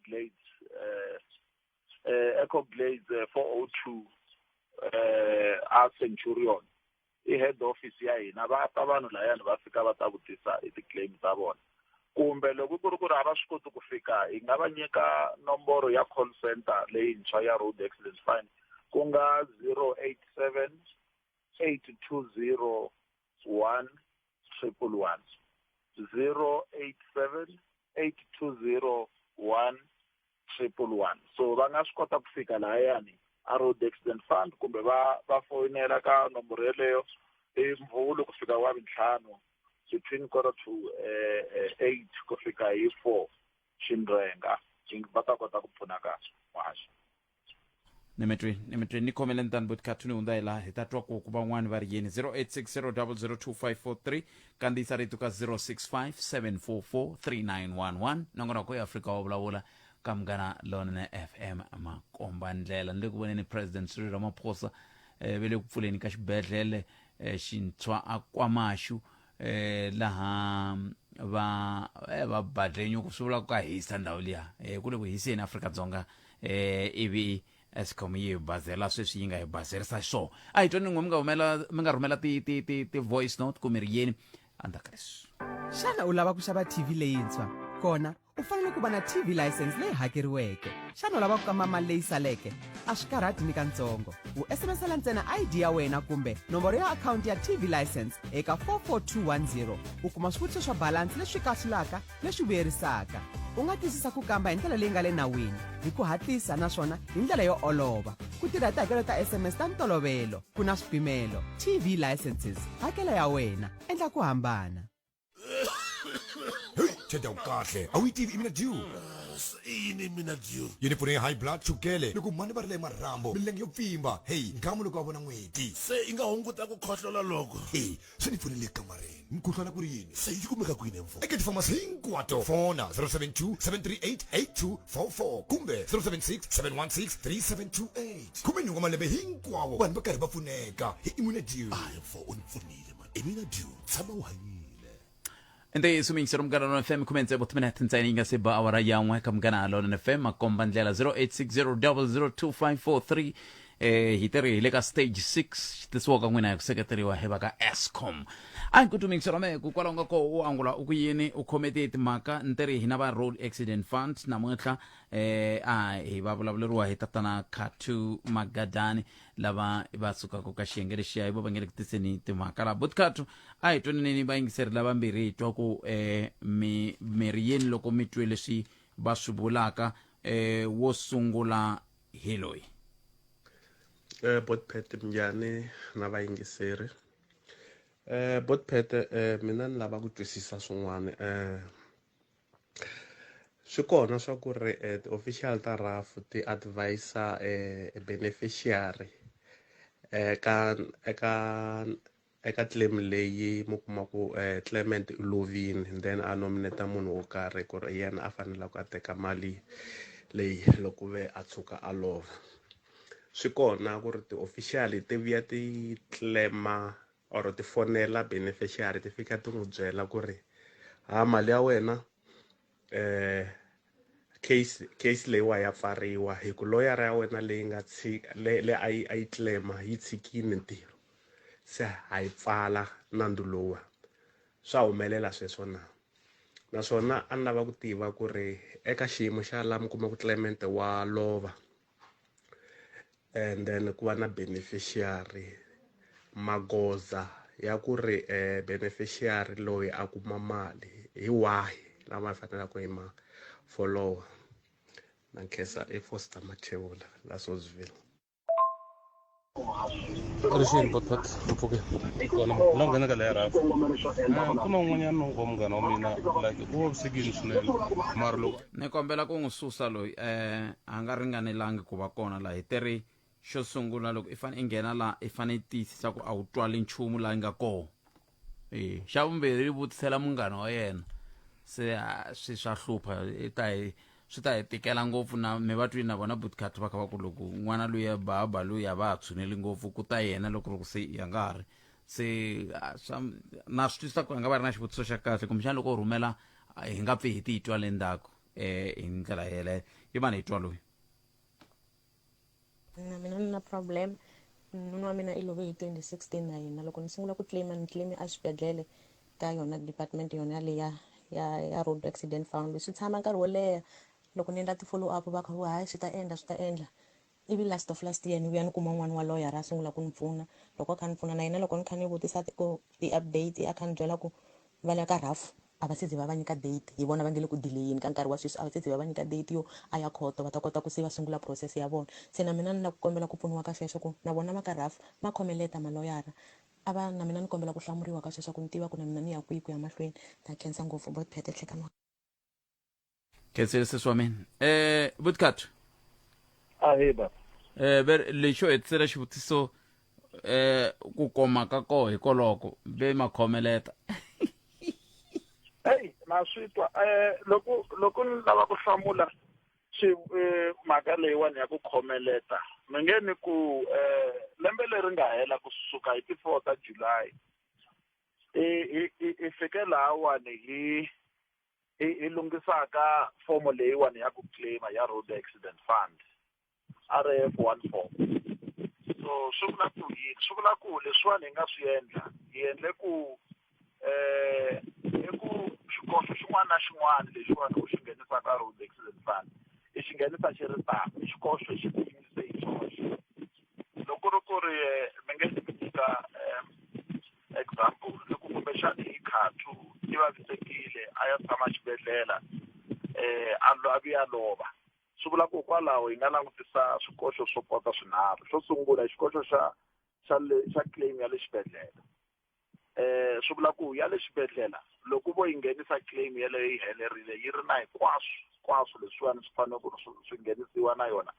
Glades 402 a Centurion i head office ya hina va ta vanhu la yana va fika va ta vutisa hi ti-claim ta vona kumbe loko ku ri a va swi koti ku fika hi nga va nyika nomboro ya call center leyintshwa ya road accident fund ku nga 087 820 111 087 820 111 so va nga swi kota ku fika lahayani a road accident fund kumbe va foyinela ka nomboro yeleyo i Mvhulu ku fika wa 5 between 7:45 ku fika hi 4 xinrenga va ta kota ku pfuna kahle mhaxi. Nemetri ni khomele ntani butikatu ni hundza hi laha hi ta twa ku van'wani va ri yini 0860002543 kandziyisa rito ka 0657443911 nongonoko ya Afrika wa vulavula ka Munghana Lonene FM makomba ndlela ni le ku voneni President Cyril Ramaphosa ve le ku pfuleni ka xibedhlele xintshwa a Kwamaxu laha va badlenyo ku swivula ku ka hisa ndhawu liya ku le ku hiseni Afrika-Dzonga ivi Eskom yi bazela sweswi yi nga hi bazerisa so a hi twani n'we mi nga rhumela ti voice note ku mi ri yini andzaka leswi. Xana u lava ku xava TV leyintshwa kona u fanele ku va na TV license leyi hakeriweke. Xana u lava ku kamba mali leyi saleke a swi karhati ni kantsongo u SMS-ela ntsena ID ya wena kumbe nomboro ya akhawunti ya TV license eka 44210 u kuma swivutiso swa balance leswi kahlulaka leswi vuyerisaka. U nga twisisa ku kamba hi ndlela leyi nga le nawini hi ku hatlisa naswona hi ndlela yo olova ku tirha tihakelo ta SMS ta ntolovelo ku na swipimelo. TV licenses hakela ya wena endla ku hambana. Cheda ukahle awuyitivi imina due ini mina due yini pfune high blood chukele loko mani va ri le marhambo milenge yo pfimba hey nkamu loko va vona n'weti se i nga hunguta ku khohlola loko swi ni pfunele kamareni mukhohlola ku ri yini se yi kumeka kwini mfo eka tifamasi hinkwato fona 072-738-8244 kumbe 076-716-3728 kumbe nyunga malembe hinkwawo vanhu va karhi va pfuneka hi imina due mfo u ni pfunile man imina due tshama u hanyile ente sumingisero Munghana Lonene FM kumenze botiminete ntsena yi nga se ba awara yan'we ka Munghana Lonene FM makomba ndlela 0860002543 hi teri hi le ka stage 6 xitisiwa ka n'wina hi ku seketeriwa hi va ka Eskom a hi ku tumingisero me ku kwalaho nga ko u angula u ku yini u khomete timhaka nteri hi na va road accident fund namuntlha a hi va vulavuleriwa hi tatana Khatu Magadani lava va sukaka ka xiyenge lexiya hi vo va nge le ku tiseni timhaka laha butikatu a hi twaneneni vayingiseri lavambirhi hi twa ku mi ri yini loko mi twe leswi va swi vulaka wo sungula hi loyi Botpete Mjane na vayingiseri Botpete mina ni lava ku twisisa swin'wana swi kona swa ku ri ti-official ta RAF ti advisa beneficiary eka claim leyi mi kuma ku Clement u lovini then a nominata munhu wo karhi ku ri yena a fanele ku a teka mali leyi loko ve a tshuka a lova swi kona ku ri ti-official ti vuya ti claima or ti fonela beneficiary ti fika ti n'wi byela ku ri mali ya wena case leyiwa ya pfariwa hi ku loyara ya wena leyi nga le a yi claima yi tshikini ntirho se a yi pfala nandzu lowa swa humelela sweswo naswona a ni lava ku tiva ku ri eka xiyimo xa laha mi kuma ku Clement wa lova and then ku va na beneficiary magoza ya ku ri beneficiary loyi a kuma mali hi wahi lama faneleke ku ma follow na nkhensa Foster Mathebula la Sosville Rishini Botpet mpfuke kona no nghena ka leya rafu ku na un'wanyana wa munghana wa mina like u vavisekile swinene mara loko ni kombela ku n'wi susa loyi a nga ringanelangi ku va kona laha hi teri xo sungula loko i fane i nghena laha i fane i tiyisisa ku a wu twali nchumu laha i nga koho xa vumbirhi i vutisela munghana wa yena se swi swa hlupha swi ta hi tikela ngopfu na mi va twini na vona butikati va kha va ku loko n'wana luya baba luya va ha tshuneli ngopfu ku ta yena loko ri ku se ya nga ri se na swi twisisa ku nga va ri na xivutiso xa kahle kumbexana loko u rhumela hi nga pfi hi ti twa le ndzhaku hi ndlela yeleyo yi va ni hi twa loyi na mina ni na problem nuna wa mina i love hi 2016 na yena loko ni sungula ku claim a xibedhlele ka yona department yona leya ya road accident fund swi tshama nkarhi wo leha loko ni endla ti-follow up va kha hayi swi ta endla ivi last year ni vuya ni kuma n'wana wa lawyer a sungula ku ni pfuna loko a kha ni pfuna na yena loko ni kha ni vutisa ti-update a kha ni byela ku va le ka RAF a va se va nyika date hi vona va nge le ku delayini ka nkarhi wa sweswi a va se va nyika date yo a ya khoto va ta kota ku se va sungula process ya vona se na mina ni la ku kombela ku pfuniwa ka sweswo ku na vona va ka RAF ma khomeleta maloyara ava na mina ni kombela ku hlamuriwa ka sweswo ku ni tiva ku na mina ni ya kwihi ku ya mahlweni ta khensa ngopfu bot phete tlhekani khensile sesi wa mina vutkhatho aheba lexo hetisela xivutiso ku koma ka koho hi koloko ve makhomeleta hey na switwa loko ni lava ku hlamula mhaka leyiwani ya ku khomeleta mi nge ni ku lembe leri nga hela kusuka hi ti 4 ta July i fike lahawani hi lungisaka fomo leyiwani ya ku claima ya road accident fund RF 14 so swi vula ku yini swi vula ku leswiwani hi nga swi endla hi endle ku xikoxo xin'wana na xin'wana lexiwani u xi nghenisaka road accident fund i xi nghenisa xi ri tano xikoxo xi tiyimise hi xoxo loko ri ku ri mi nge mi nyika example loko kumbexani hi khathu i vavisekile a ya tshama xibedhlela a vi a lova swi vula ku kwalaho hi nga langutisa swikoxo swo kota swinharhu xo sungula xikoxo xa claim ya le xibedhlele swi vula ku ya le xibedhlela loko vo yi nghenisa claim yeleyo yi helerile yi ri na hinkwaswo leswiwani swi fanele ku swi nghenisiwa na yona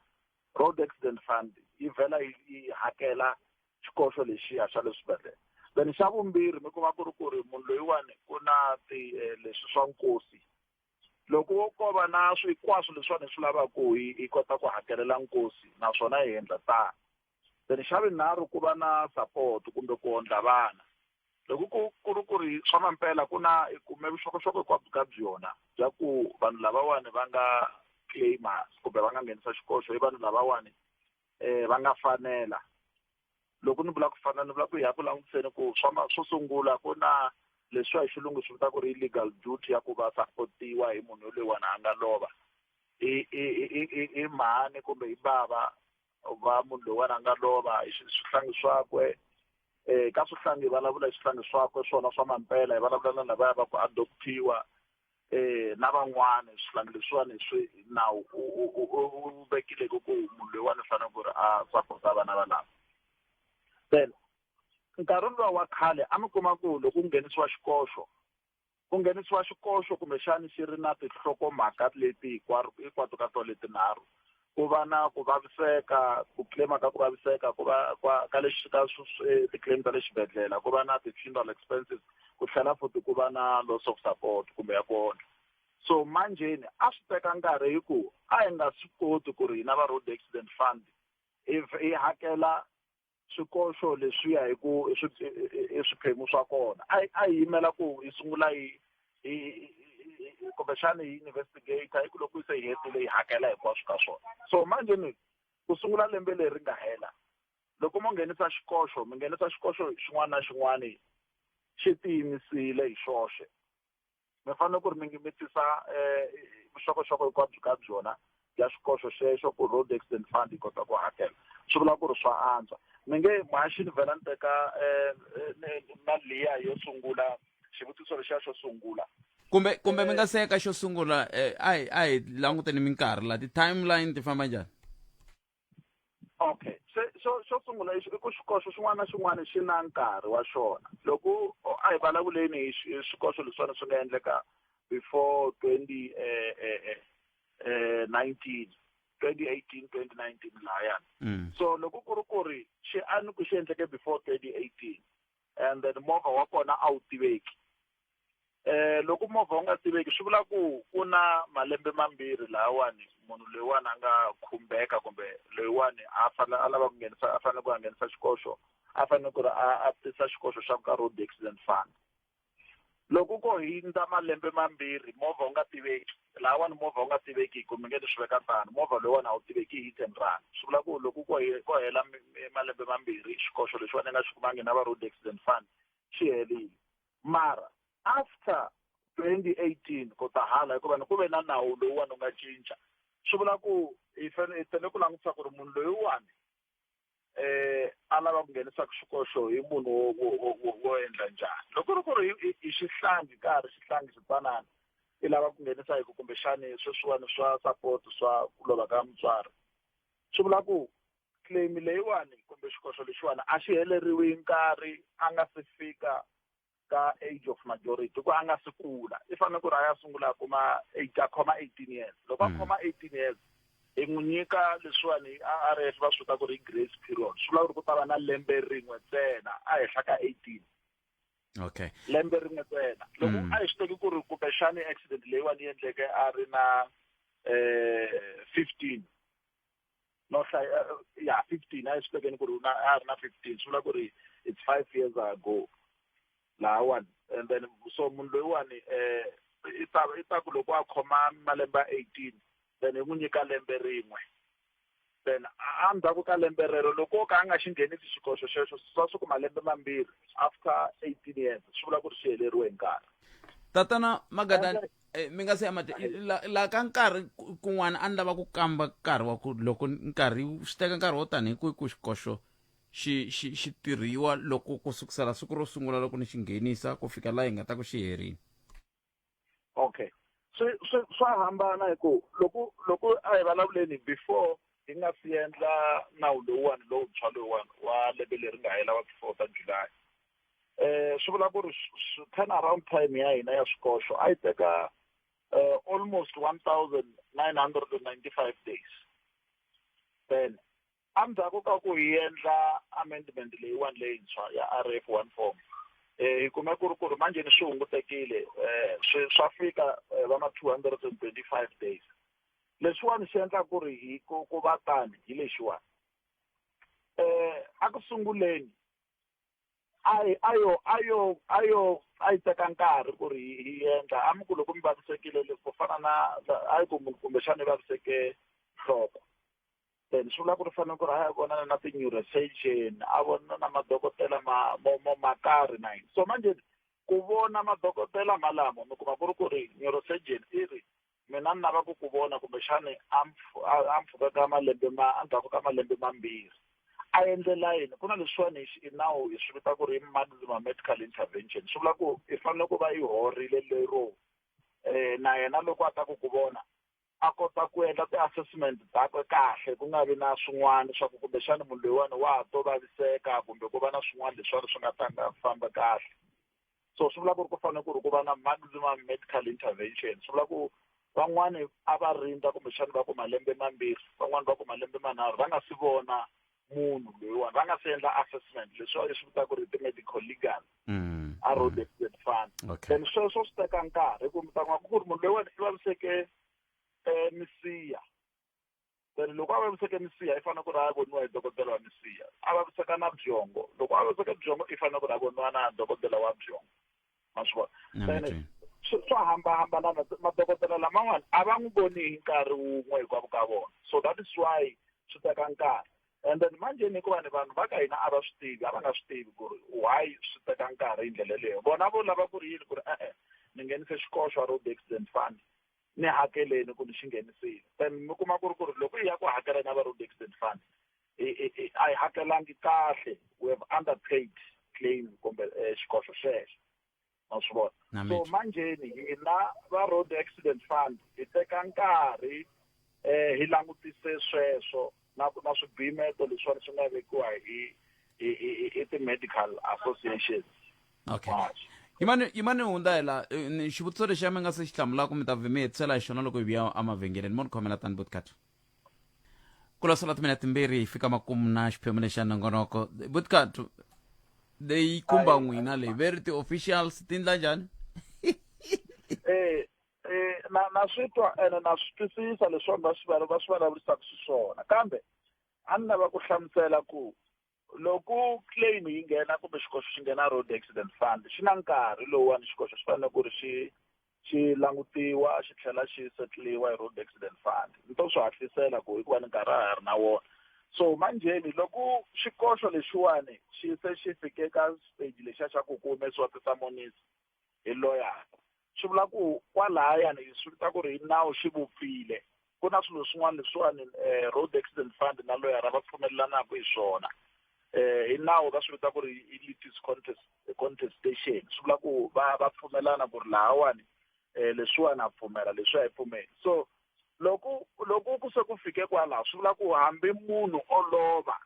road accident fund yi vhela yi hakela xikoxo lexiya xa le swibedhlele then xa vumbirhi mi kuma ku ri munhu loyiwani ku na leswi swa nkosi loko wo ko va na swikwaswo leswiwani swi lavaku hi kota ku hakelela nkosi naswona hi endla tano then xa vinharhu ku va na support kumbe ku ondla vana loko ku ri swa mampela ku na kume vuxokoxoko hinkwabyo ka byona bya ku vanhu lavawani va nga claimers kumbe va nga nghenisa xikoxo hi vanhu lavawani va nga fanela loko ni vula ku fanela ni vula ku hi ya ku langutiseni ku swo sungula ku na leswiwa hi xilungu swi vita ku ri legal duty ya ku va supportiwa hi munhu loyiwani a nga lova i mhani kumbe hi bava va munhu loyiwani a nga lova hi swihlangi swakwe ka swihlangi hi vulavula hi swihlangi swakwe swona swa mampela hi vulavula na lavaya va ku adoptiwa na van'wana swihlangi leswiwani swi nawu u vekile ku munhu loyiwani fanele ku ri a sapota vana valava then nkarhi luwa wa khale a mi kuma ku loko ku nghenisiwa xikoxo kumbexani xi ri na tinhlokomhaka leti hinkwato ka tona letinharhu ku va na ku vaviseka ku claima ka ku vaviseka ku va ka ti-claim ta le xibedhlele ku va na ti-funeral expenses ku tlhela futhi ku va na loss of support kumbe ya kona so manjeni a swi teka nkarhi hi ku a hi nga swi koti ku ri hina va road accident fund hi hakela swikoxo leswiya hi ku swiphemu swa kona a hi yimela ku hi sungula kumbexani hi investigator hi ku loko se hi hetile hi hakela hinkwaswo ka swona so manjeni ku sungula lembe leri nga hela loko mo nghenisa xikoxo mi nghenisa xikoxo xin'wana na xin'wana xi tiyimisile hi xoxe mi fanele ku ri mi ngimitisa vuxokoxoko hinkwabyo ka byona ya xikoxo xexo ku road accident fund yi kota ku hakela swi vula ku ri swa antswa mi nge mhaxi ni vhela ni teka na liya yo sungula xivutiso lexiya xo sungula kumbe mi nga seka xo sungula a hi languteni minkarhi la ti-timeline ti famba njhani okay xo sungula i ku xikoxo xin'wana na xin'wana xi na nkarhi wa xona loko a hi vulavuleni hi swikoxo leswiwani swi nga endleka before 2018 2019 lahayani so loko ku ri xi ani ku xi endleke before 2018 and then movha wa kona a wu tiveki loko movha wu nga tiveki swi vula ku ku na malembe mambirhi lahawani munhu loyiwani a nga khumbeka kumbe loyiwani a lava ku nghenisa a fanele ku a nghenisa xikoxo a fanele ku ri a tisa xikoxo xa ka road accident fund loko ko hindza malembe mambirhi movha wu nga tiveki lahawani movha wu nga tiveki kumbe nge ni swi veka tano movha loyiwani a wu tiveki hit and run swi vula ku loko ko hela malembe mambirhi xikoxo lexiwani nga xi kumangi na va road accident fund xi helile mara after 2018 ko ta hala hikuva ni ku ve na nawu lowuwani u nga cinca swi vula ku hi fanele ku langutisa ku ri munhu loyiwani a lava ku nghenisa xikoxo hi munhu wo endla njhani loko ri ku ri hi xihlangi nkarhi xihlangi xitsanana i lava ku nghenisa hi ku kumbexani sweswiwani swa support swa ku lova ka mutswari swi vula ku claim leyiwani kumbe xikoxo lexiwani a xi heleriwi nkarhi a nga se fika ka age of majority ku a nga se kula i fanele ku ri a ya sungula kuma a khoma 18 years loko a khoma 18 years hi n'wi nyika leswiwani RF va swi vita ku ri grace period swi vula ku ri ku ta va na lembe rin'we ntsena a henhla ka 18 okay lembe rin'we ntsena loko a hi swi teki ku ri kumbexani accident leyiwani yi endleke a ri na 15 no ya 15 a hi swi tekeni ku ri a ri na 15 swi vula ku ri it's 5 years ago lawan and then so munhu loyiwani i ta ku loko a khoma malembe 18 then hi n'wi nyika lembe rin'we then a ndzhaku ka lembe rero loko ka a nga xi nghenisi xikoxo xexo swi kuma lembe mambirhi after 18 years swi vula ku ri xi heleriwe hi nkarhi tatana Magadani mi nga se ya la ka nkarhi kun'wana a ni lava ku kamba nkarhi wa ku loko nkarhi swi teka nkarhi wo tani hi ku xikoxo xi tirhiwa loko ku sukusela siku ro sungula loko ni xi nghenisa ku fika laha hi nga ta ku xi herini okay swa hambana hi ku loko a hi vulavuleni before hi nga si endla nawu lowuwani lowuntshwa lowuwani wa lembe leri nga hela wa 4 ta July swi vula ku ri turnaround time ya hina ya swikoxo a yi teka almost 1995 days then endzhaku ka ku hi endla amendment leyiwani leyintshwa ya RF 14 hi kume ku ri manjeni swi hungutekile swa fika va ma 225 days leswiwani swi endla ku ri hi ku va tani hi lexiwani a ku sunguleni a yi teka nkarhi ku ri hi endla a mi ku loko mi vavisekile ku fana na a yi ku munhu kumbexana i vaviseke nhloko then swi vula ku ri fanele ku ri a ya vonana na ti-neurosurgeon a vonana na madokodela makarhi na yini so manje ku vona madokodela malamo mi kuma ku ri neurosurgeon i ri mina ni lava ku vona kumbexani a mpfhuka ka malembe endzhaku ka malembe mambirhi a endlela yini ku na leswiwani i nawu hi swi vita ku ri maximum medical intervention swi vula ku i fanele ku va yi horile lero na yena loko a ta ku vona a kota ku endla ti-assessment takwe kahle ku nga vi na swin'wana swa ku kumbexani munhu loyiwani wa ha to vaviseka kumbe ku va na swin'wana leswiwani swi nga tanga famba kahle so swi vula ku ri ku fanele ku ri ku va na maximum medical intervention swi vula ku van'wani a va rindza kumbexani va ku malembe mambirhi van'wani va ku malembe manharhu va nga si vona munhu loyiwani va nga si endla assessment leswi swi vita ku ri ti-medical legal a road accident fund then sweswo swi teka nkarhi ku mi ta n'wa ku ri munhu loyiwani i vaviseke misiya then loko a vaviseke misiya i fanele ku ri a voniwa hi dokodela wa misiya a vaviseka na byongo loko a vaviseka byongo i fanele ku ri a voniwa na dokodela wa byongo ma swi vona then swa hambana madokodela laman'wana a va n'wi voni hi nkarhi wun'we hinkwavo ka vona so that is why swi teka nkarhi and then manjeni hikuva ni vanhu va ka hina a va swi tivi a va nga swi tivi ku ri why swi teka nkarhi hi ndlela leyo vona vo lava ku ri yini ku ri ni nghenise xikoxo a road accident fund ni hakeleni ku ni xi nghenisile then mi kuma ku ri loko hi ya ku hakeleni va road accident fund a hi hakelangi kahle we have underpaid claim kumbe xikoxo xexo ma swi vona so manjeni hina va road accident fund hi teka nkarhi hi langutise sweswo na swibimeto leswiwani swi nga vekiwa hi ti-medical associations okay yimani hundza hi la xivutiso lexi ya mi nga se xi hlamulaka mi ta vhe mi hetisela hi xona loko hi vuya emavhengeleni mo ni khomela tani botkatu ku losela timinete timbirhi hi fika makumu na xiphemu lexa nongonoko botkatu leyi khumba n'wina leyi ve ri ti-officials ti ndla njhani na swi twa ene na swi twisisa leswiwani va swi vulavurisaka xiswona kambe a ni lava ku hlamusela ku loko claim yi nghena kumbe xikoxo xi nghena road accident fund xi na nkarhi lowuwani xikoxo xi fanele ku ri xi langutiwa xi tlhela xi setliwa hi road accident fund ni to swi hatlisela ku hikuva ni nkarhi a ha ri na wona so manjeni loko xikoxo lexiwani xi se xi fike ka stage lexiya xa ku humesiwa ti-summonses hi lawyer swi vula ku kwalayani swi vita ku ri nawu xi vupfile ku na swilo swin'wana leswiwani road accident fund na lawyer va pfumelelanaku hi swona hi nawu va swi vita ku ri i litis contestation swi vula ku va pfumelana ku ri lahawani leswiwani a pfumela leswi a hi pfumeli so loko ku se ku fike kwalaho swi vula ku hambi munhu olova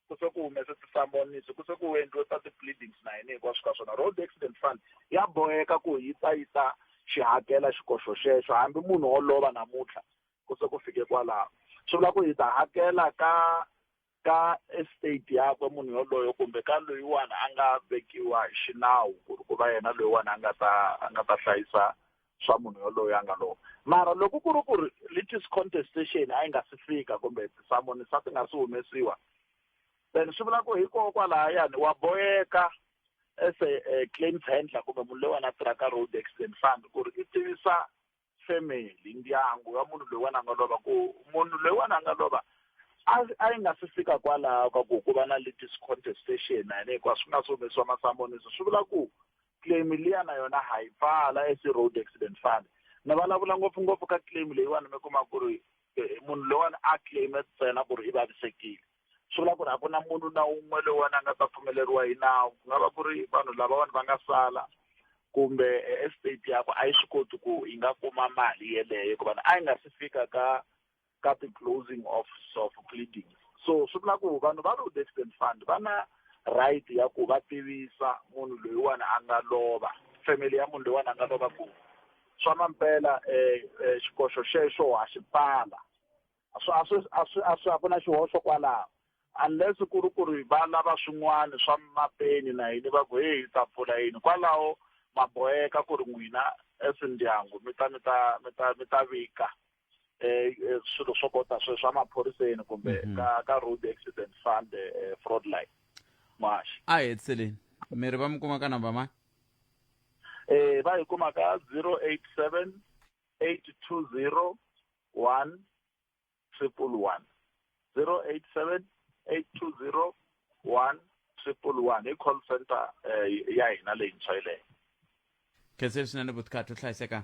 ku se ku humese tisamonisi ku se ku endliwe ta ti-pleadings na yini hinkwaswo ka swona road accident fund ya boheka ku yi ta xi hakela xikoxo xexo hambi munhu olova namuntlha ku se ku fike kwalaho swi vula ku yi ta hakela ka estate yakwe munhu yoloyo kumbe ka loyiwani a nga vekiwa hi xinawu ku va yena loyiwani a nga ta hlayisa swa munhu yoloyo a nga lova mara loko ku ri ku ri litis contestation a yi nga si fika kumbe tisamonisa ti nga si humesiwa then swi vula ku hikokwalahayani wa boheka as a claims handler kumbe munhu loyiwani a tirhaka road accident fund ku ri i tivisa family ndyangu ya munhu loyiwani a nga lova ku munhu loyiwani a nga lova a yi nga si fika kwalaho ka ku va na litis contestation na yini hinkwaswo swi nga si humesiwa masamonisi swi vula ku claim liya na yona ha yi pfala as road accident fund ni vulavula ngopfungopfu ka claim leyiwani mi kuma ku ri munhu loyiwani a claime ntsena ku ri i vavisekile swi vula ku ri a ku na munhu na un'we loyiwani a nga ta pfumeleriwa hi nawu ku nga va ku ri vanhu lavawani va nga sala kumbe estate yakwe a yi swi koti ku yi nga kuma mali yeleyo hikuva a yi nga si fika ka the-closing of pleading so swi vula ku vanhu va road accident fund va na right ya ku va tivisa munhu loyiwani a nga lova family ya munhu loyiwani a nga lova ku swa mampela xikoxo xexo ha xi pfala a swi a ku na xihoxo kwalaho unless ku ri va lava swin'wana swa mapeni na yini va ku hi ta pfula yini kwalaho maboheka ku ri n'wina as ndyangu mi ta vika swilo swo kota swa maphoriseni kumbe ka road accident fund fraud line mashi a hi hetseleni miri va mi kuma ka namba mani va yi kuma ka 087 820 1 111 087 820 1 111 i call center ya hina leyintshwa yileyo khenseli swinene vutikati u hlayiseka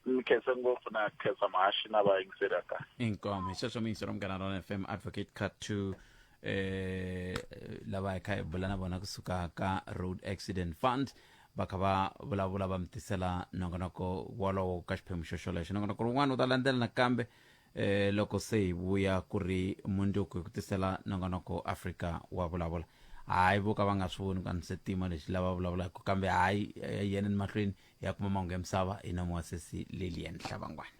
mi khensa ngopfu na khensa mahashi na vayingiseri aka inkomo hi sweswo muyingiseri wa Mganarona FM advocate cut to lava hi kha hi bula na vona kusuka ka road accident fund va kha va vulavula va mi tisela nongonoko wolowo ka xiphemu xoxolexo nongonoko rin'wana u ta landzela nakambe loko se hi vuya ku ri mundzuku hi ku tisela nongonoko Afrika wa vulavula hayi vo ka va nga swi voni ka nisetima lexi lava vulavulaka kambe hayi yeneni mahlweni ya kuma mahungu ya misava hi na muasesi Lilian Hlavangwana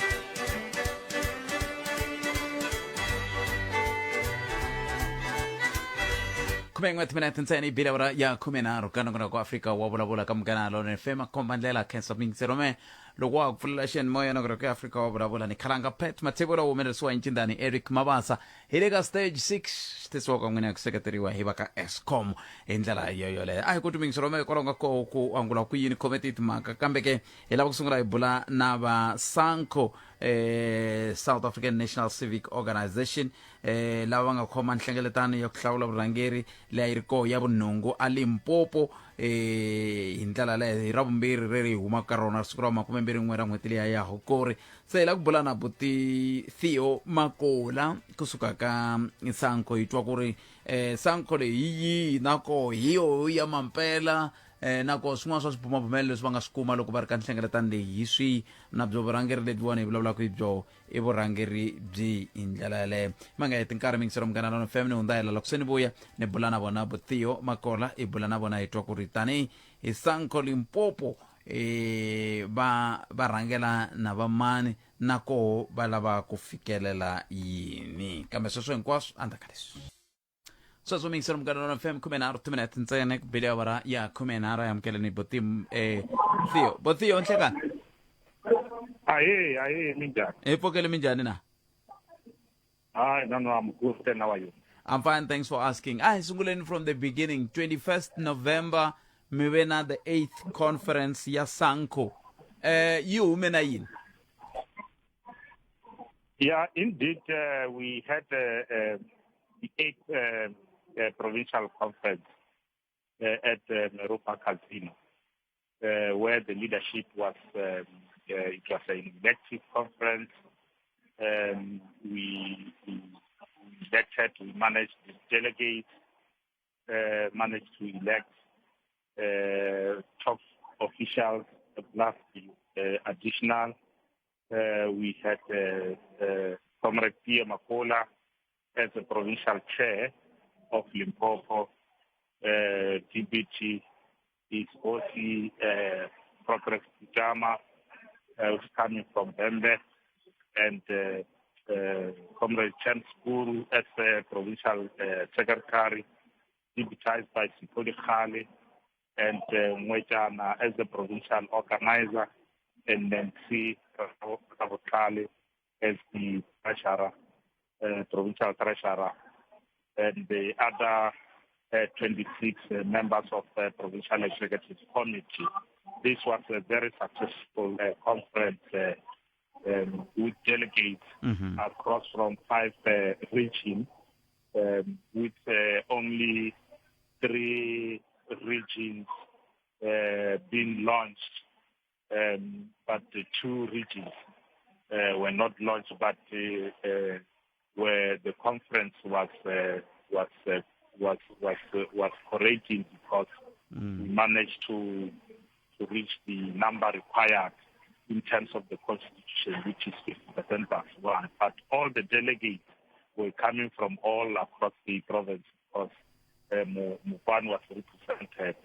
khume minute ntsena i bile ora ya 13 ka nongonoko Afrika wa vulavula ka Mganarona FM komba ndlela khensa muyingiseri me loko wa pfulela xiyanimoya nongonoko ya Afrika wa vulavula ni khalanga pet matebula humelerisiwa hi ncindani Eric Mabasa hi le ka stage 6 xitisiwa ka n'wina ya ku seketeriwa hi va ka Eskom hi ndlela yoyoleyo a hi kuti muyingiseri me kwalonga ko ku angula ku yini khometi timhaka kambe ke hi lava ku sungula hi bula na va SANCO South African National Civic Organization lava va nga khoma nhlengeletano ya ku hlawula vurhangeri leyi yi ri koho ya vunhungu a Limpopo hi ndlela leyo hi ravumbirhi ri huma ka rona siku ra 21 ra n'hweti leyi ya Hukuri se hi la ku bula na buti Theo Makola kusuka ka SANCO hi twa ku ri SANCO leyi yi nako hi yo ya mampela nako swin'wana swa swibumabumelo leswi va nga swi kuma loko va ri ka nhlengeletano leyi hi swi na byo vurhangeri lebyiwani hi vulavulaka hi byo i vurhangeri byi hi ndlela yaleyo ma nga heti nkarhi miyingiseri wa Mganarona FM ni hundza hela loko se ni vuya ni bula na vona Theo Makola hi bula na vona hi twa ku ri tanihi hi SANCO Limpopo va rhangela na vamani nako va lava ku fikelela yini kambe sweswo hinkwaswo andaka leswi sweswo miyingiseri wa Mganarona FM 13 minute ntsena ku bile awara ya 13 ya amukeleni Theo Theo nhlekani Aye, minjani? Epokele minjani na? No, I'm good. And how are you? I'm fine, thanks for asking. Sunguleni from the beginning, 21st November, Mivena, the 8th conference ya SANCO. You, menayin? Yeah, indeed, we had the 8th provincial conference at Meropa Casino, where the leadership was... it was an elective conference. We elected, we managed to delegate, managed to elect top officials plus the additional We had Comrade Pia Makola as the provincial chair of Limpopo. DBT is OC Progress Pijama, who's coming from Bembe, and Comrade Chen Skuru as provincial secretary, deputized by Xiphorisa Xa Giyani, and Mwejana as the provincial organizer, and Nancy Ravotale as the treasurer, provincial treasurer, and the other 26 members of the provincial executive committee. This was a very successful conference with delegates across from 5 regions, with only 3 regions being launched, but the 2 regions were not launched, but where the conference was correcting, because we managed to reach the number required in terms of the constitution, which is 50% plus 1. But all the delegates were coming from all across the province, because Mupane was represented,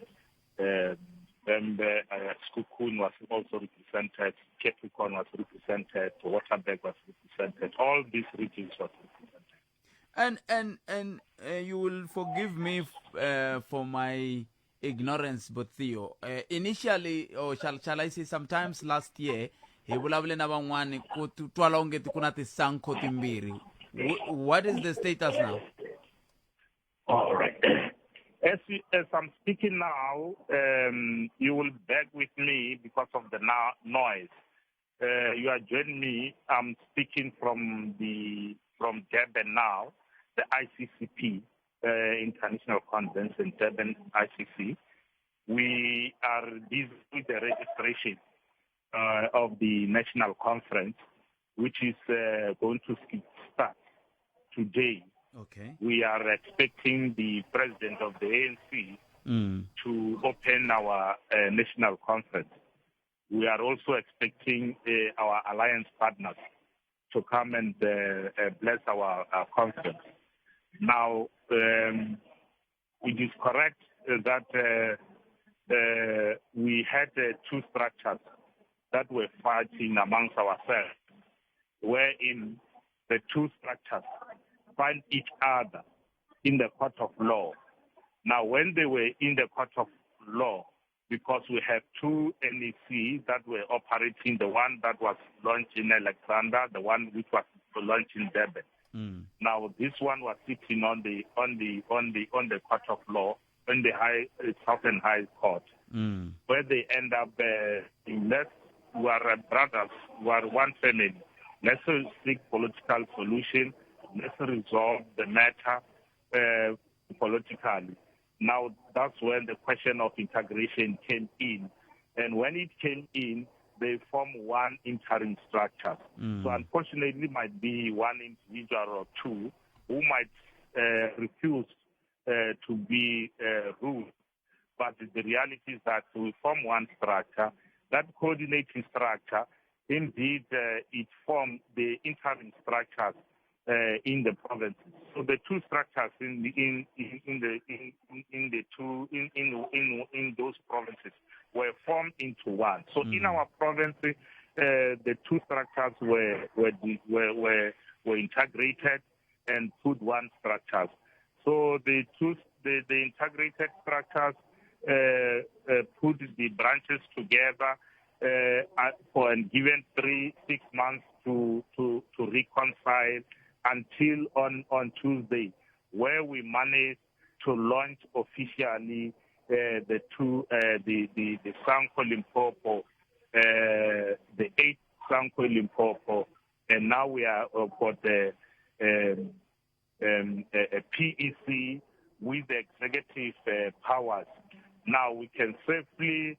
Bembe, Skukun was also represented, Capricorn was represented, Waterberg was represented. All these regions was represented. And you will forgive me for my ignorance, but Theo, initially, or shall I say sometimes last year, he Vulavula na van'wani ku twala onge kuna ti SANCO timbirhi. What is the status now? All right. As I'm speaking now, you will beg with me because of the noise. You are joining me. I'm speaking from Durban now, the ICCP, International Convention, Durban ICC. We are busy with the registration of the national conference, which is going to start today. Okay. We are expecting the president of the ANC to open our national conference. We are also expecting our alliance partners to come and bless our conference. Now, it is correct that we had 2 structures that were fighting amongst ourselves, wherein the 2 structures find each other in the court of law. Now, when they were in the court of law, because we have 2 NEC that were operating, the one that was launched in Alexander, the one which was launched in Durban. Now, this one was sitting on the court of law, in the Southern High Court, where they end up unless we are brothers, we are one family. Let's seek political solution. Let's resolve the matter politically. Now, that's when the question of integration came in. And when it came in, they form one interim structure. So unfortunately, it might be one individual or 2 who might refuse to be ruled. But the reality is that we form one structure. That coordinating structure, indeed, it formed the interim structures in the provinces. So the 2 structures in those provinces were formed into one. So in our province, the 2 structures were integrated and put one structure. So the integrated structures put the branches together for and given 6 months to reconcile until on Tuesday, where we managed to launch officially the SANCO Limpopo, the 8th SANCO Limpopo, and now we are got a PEC with the executive powers. Now we can safely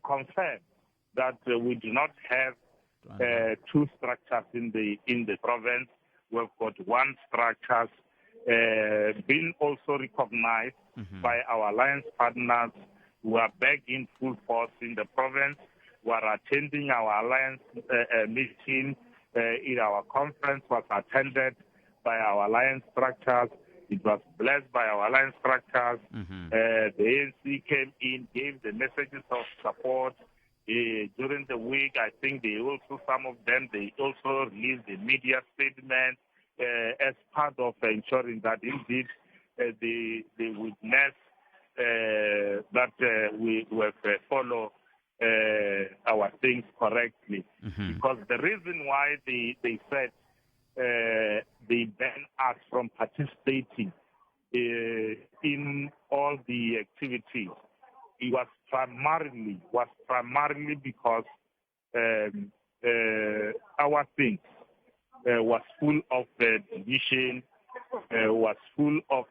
confirm that we do not have 2 structures in the province. We've got one structure being also recognized by our alliance partners who are back in full force in the province. were attending our alliance meeting in our conference, was attended by our alliance structures. It was blessed by our alliance structures. The ANC came in, gave the messages of support. During the week, I think some of them, they also released the media statement as part of ensuring that indeed they witness that we will follow our things correctly. Because the reason why they said they ban us from participating in all the activities, it was primarily because our things was full of division, was full of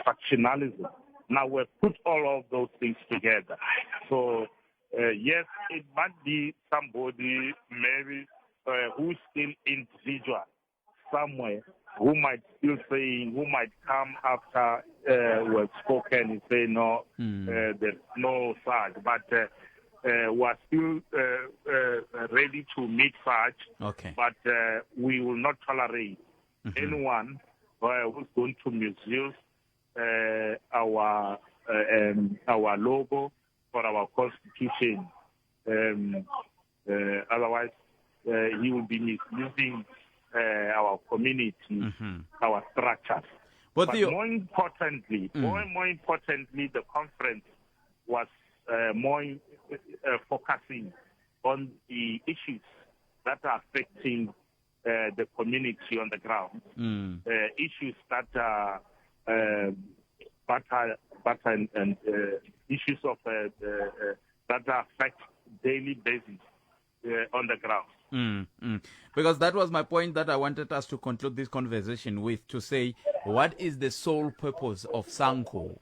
factionalism. Now we've put all of those things together. So yes, it might be somebody maybe who's still individual somewhere who might come after we've spoken and say no, there's no such, but we're still ready to meet such. Okay. But we will not tolerate anyone who's going to misuse our logo for our constitution. Otherwise, he will be misusing our community, our structures. But more importantly, the conference was more focusing on the issues that are affecting the community on the ground, issues that are and issues of that affect daily basis on the ground. Because that was my point that I wanted us to conclude this conversation with, to say what is the sole purpose of SANCO?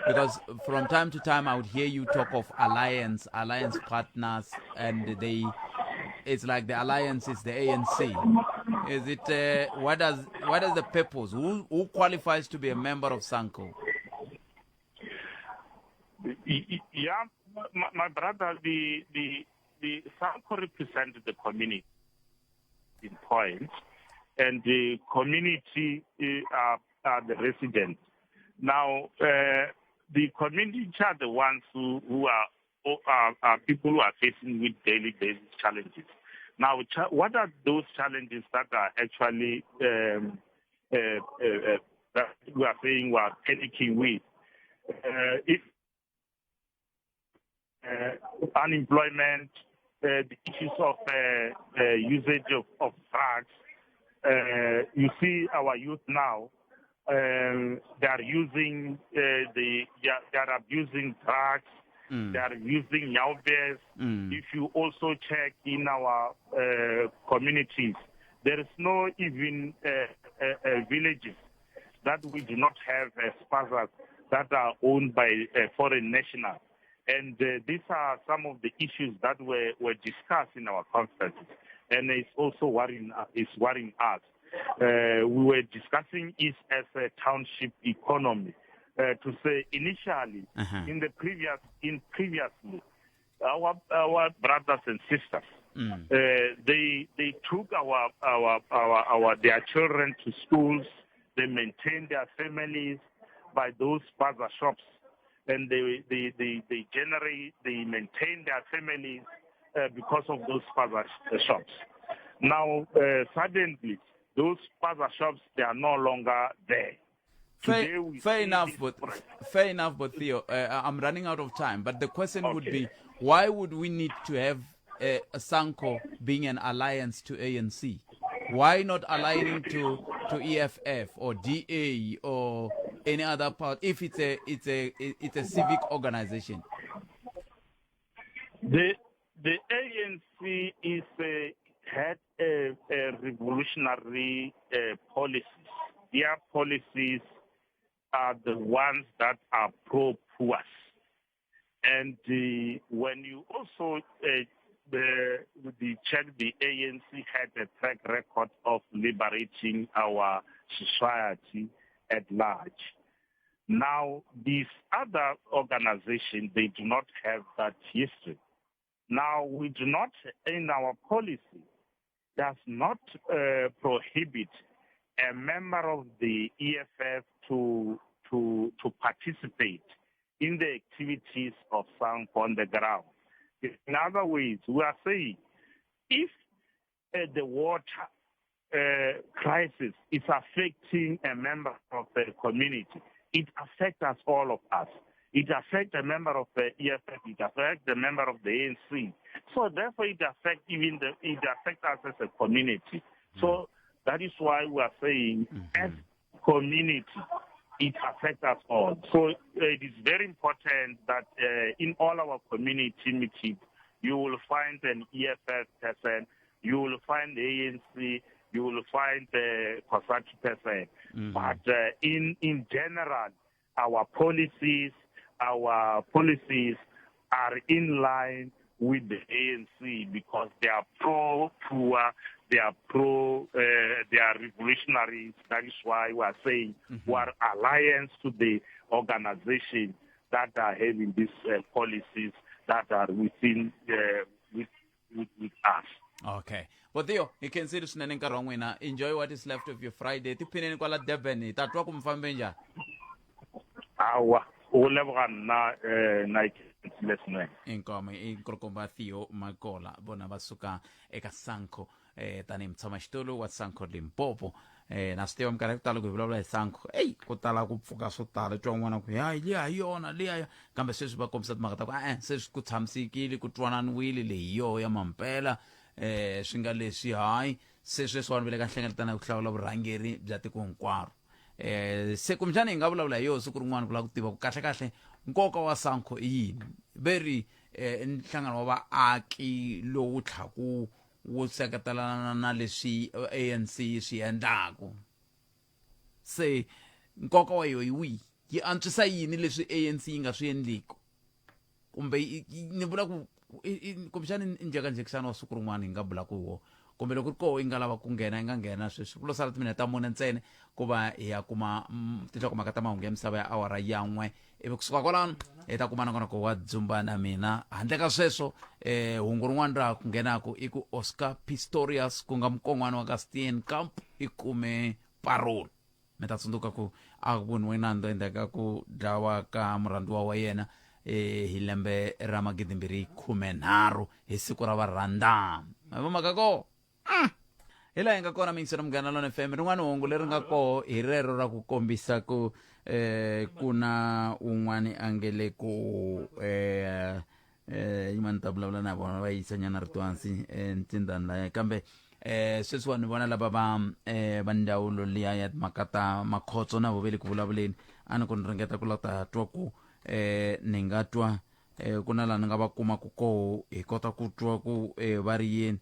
Because from time to time I would hear you talk of alliance partners, and it's like the alliance is the ANC. Is it what is the purpose? Who qualifies to be a member of SANCO? Yeah, my brother, the SANCO represented the community in points, and the community are the residents. Now, the community are the ones who are people who are facing with daily basis challenges. Now, what are those challenges that are actually that we are saying we are panicking with? Unemployment, the issues of usage of drugs. You see our youth now, they are using they are abusing drugs. They are using nyawbes. If you also check in our communities, there is no even villages that we do not have sponsors that are owned by foreign nationals. And these are some of the issues that were discussed in our conferences, and it's also worrying us. We were discussing it as a township economy. To say initially, previously, our brothers and sisters, they took their children to schools. They maintained their families by those bazaar shops, and they maintain their families because of those bazaar shops. Now, suddenly, those bazaar shops, they are no longer there. Fair enough, but Theo, I'm running out of time. But the question would be, why would we need to have a SANCO being an alliance to ANC? Why not aligning to EFF or DA or any other part if it's a civic organization? The ANC had a revolutionary policies. Their policies are the ones that are pro-poor. And when you also check, the ANC had a track record of liberating our society at large. Now, these other organizations, they do not have that history. Now, we do not, in our policy, does not prohibit a member of the EFF to participate in the activities of SANCO on the ground. In other words, we are saying if the water crisis is affecting a member of the community, it affects us, all of us. It affects a member of the EFF, it affects the member of the ANC. So therefore it affects us as a community. So that is why we are saying as community, it affects us all. So it is very important that in all our community meetings, you will find an EFF person, you will find ANC, you will find the COSATU person. But in general, our policies are in line with the ANC because they are pro-poor, they are revolutionaries. That is why we are saying we are alliance to the organizations that are having these policies that are within with us. Okay. But Theo, you can see this nene nkarhi wa n'wina. Enjoy what is left of your Friday. Tiphineni kwala Durban. Tatwa ku mfambe njhani? Awa, o leboga nna lesson. Inkomo inkulukumba Theo Makola bona basuka eka SANCO tani mtshamaxitulu wa SANCO Limpopo. Na swi tiva minkarhi ku tala ku hi vulavula hi SANCO. Ku tala ku pfuka swo tala twa n'wana ku hayi liya hi yona liya kambe sweswi va kombisa timhaka ta ku sweswi ku tshamisekile ku twananiwile leyi yo ya mampela swi nga leswi hayi se sweswi vanhu va le ka nhlengeletana ku hlawula vurhangeri bya tiko hinkwaro. Se kumbexana hi nga vulavula hi yo siku rin'wana ku lava ku tiva ku kahle nkoka wa SANCO i yini veri nhlangano wa vaaki lowu tlhaku wu seketelana na leswi ANC swi endlaku. Se nkoka wa yo hi wihi yi antswisa yini leswi ANC yi nga swi endliku kumbe ni vula ku kumbexana njhekanjhekisana wa siku rin'wana hi nga bulaku hi wo kumbe loko ri koho yi nga lava ku nghena yi nga nghena sweswi ku lo sala timinete ta mune ntsene ku va hi ya kuma tinhlokomhaka ta mahungu ya misava ya awara ya 1 ivi kusuka kwalano hi ta kuma nakona ku wa dzumba na mina handle ka sweswo hungu rin'wana ra ku nghenaku i ku Oscar Pistorius ku nga mukongwana wa ka Steenkamp i kume parole. Mi ta tsundzuka ku a voniwe nandzu endzhaku ka ku dlawa ka murhandziwa wa yena hi lembe ra 2013 hi siku ra varhandam. Ma vumaka ko hi laha hi nga kona mingisero Munghana Lonene FM rin'wana hungu leri nga koho hi rero ra ku kombisa ku ku na un'wana a nge le ku yimani ta vulavula na vona va yisanyana rito hansi ntsindani laya kambe sweswi vanhu vona lava va ndzawulo liya ya timhaka ta makhotso na vo ve le ku vulavuleni a ni ku ni ringeta ku lata twa ku ni nga twa ku na laha ni nga va kumaku koho hi kota ku twa ku va ri yini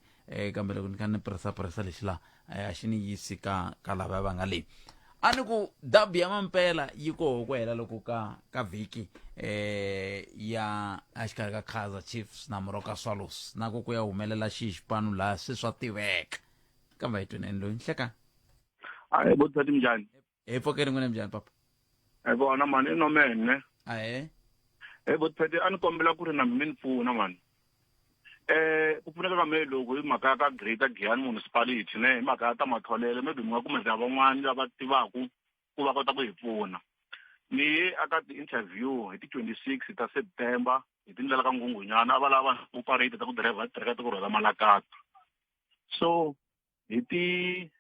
kambe loko ni kha ni presa lexi laha a xi ni yisi ka lava va nga leyi a ni ku dabi ya mampela yi koho ku hela loko ka vhiki ya exikarhi ka Kaizer Chiefs na Moroka Swallows na ku ya humelela xipano laha se swa tiveka kambe hi tweneni loyi nhleka hayi botsati njhani hi pfokeni n'wina njhani papa vona mani i nomene botsati a ni kombela ku ri na mi ni pfuna mani ku pfuneka ka mehe loko hi mhaka ka Greater Giyani Municipality ne hi mhaka ta matholelo maybe mi nga kumeza van'wani lava tivaku ku va kota ku hi pfuna ni ye aka ti-interview hi ti 26 ta September hi tindlela ka ngungunyana a va lava operate ta ku driver tireka ta ku rhwala malakato so hi ti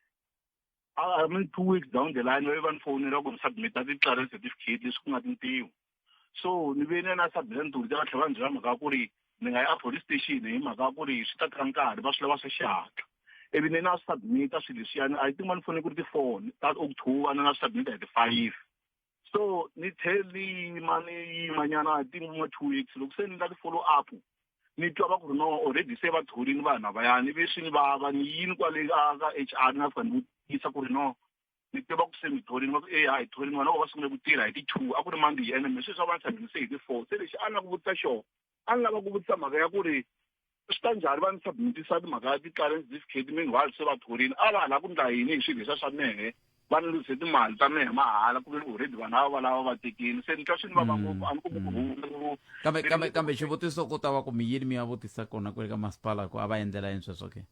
I mean 2 weeks down the line va ni fonela ku ni submita ti-clearance certificate leswi ku nga tintiho so ni ve ni na submit nturi ta va tlhela va ni byela mhaka ku ri ni nga ya a police station hi mhaka ku ri swi ta teka nkarhi va swi lava swi xihatla ivi ni na submita swilo leswiyani I think va ni fonele ku ri ti-4 ta October ni na submita hi ti-5 so ni tlheli mani yimanyana I think 2 weeks loko se ni la ti-follow up ni twa va ku ri no already se va tholini vanhu lavayani ivi swi ni vava ni yini kwale ka HR ni nga fika ni vutisa ku ri no ni tiva ku se mi tholini va ku hi tholini vana va sungule ku tirha hi ti-2 a ku ri Monday ene mi sweswi va ni submitise hi ti-4 se lexi a ni lava ku vutisa xona a ni lava ku vutisa mhaka ya ku ri swi ta njhani va ni submitisa timhaka ya ti-clearance certificate meanwhile se va tholini a va ha lava ku ndla yini hi swilo leswiya swa mehe va lose timali ta mehe mahala ku ve already vanhu ava lava va tekini se ni twa swi ni vava ngopfu a ni kumbe kambe xivutiso ku ta va ku miyini mi ya vutisa kona kwele ka masipala ku a va endlela yini sweswo ke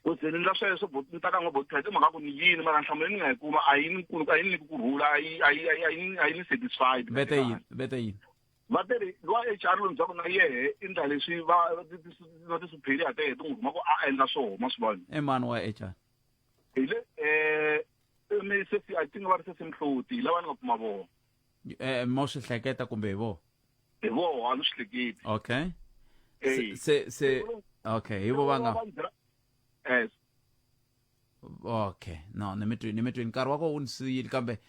ku ze ni ndla sweswo ni ta ka n'wa bothete mhaka ku ni yini mara nhlamulo ni nga yi kuma a yi ni nyiki kurhula a yi ni satisfied vete yini vatirhi wa HR lowu byaka na yehe i ndla leswi na ti-superior tehe ti n'wi kuma ku a endla swo ma swi vona mani wa HR hi le I think va ri se simhloti lava ni nga kuma vona mo swi hleketa kumbe hi vo hi voho a ni swi hleketi okay se okay hi vo va nga okay no ni mi twini nkarhi wa ko wu ni siyile kambe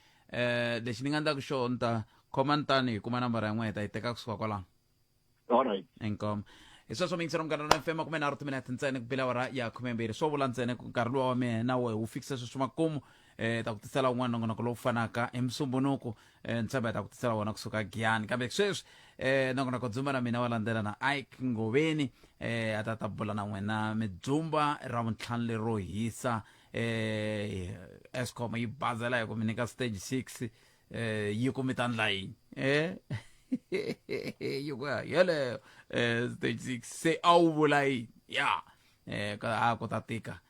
lexi ni nga endlaku xona ni ta khoma ni tani hi kuma nambara ya n'we ta yi teka kusuka kwalano alright inkomo hi sweswo mingisero munghana na fm 13 minute ntsena ku bila awara ya 12 swo vula ntsena ku nkarhi luwa wa mina na wehe wu fikisa sweswi makumu ta ku tisela un'wana nongonoko lowu fanaka emusumbunuku ntshemba ta ku tisela wona kusuka Giyani kambe sweswi nongonoko dzumba na mina wa landzela na Ike Ngoveni a ta bula na n'wena midzumba ra vuntlhanu lero hisa Eskom yi bazela hi ku mi nyika stage 6 yi kumita ndla yini yi ku yeleyo stage 6 se a wu vula yini ya ku ta tika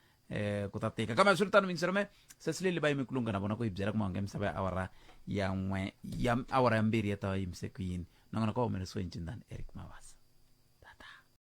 kambe swi ri tano mingisero me se sileli va yimi kulunga na vona ku hi byela ku mahungu ya misava ya awara ya 2 ya awara ya 2 ya ta va yimise ku yini nongona ka humelesiwe ncindani Eric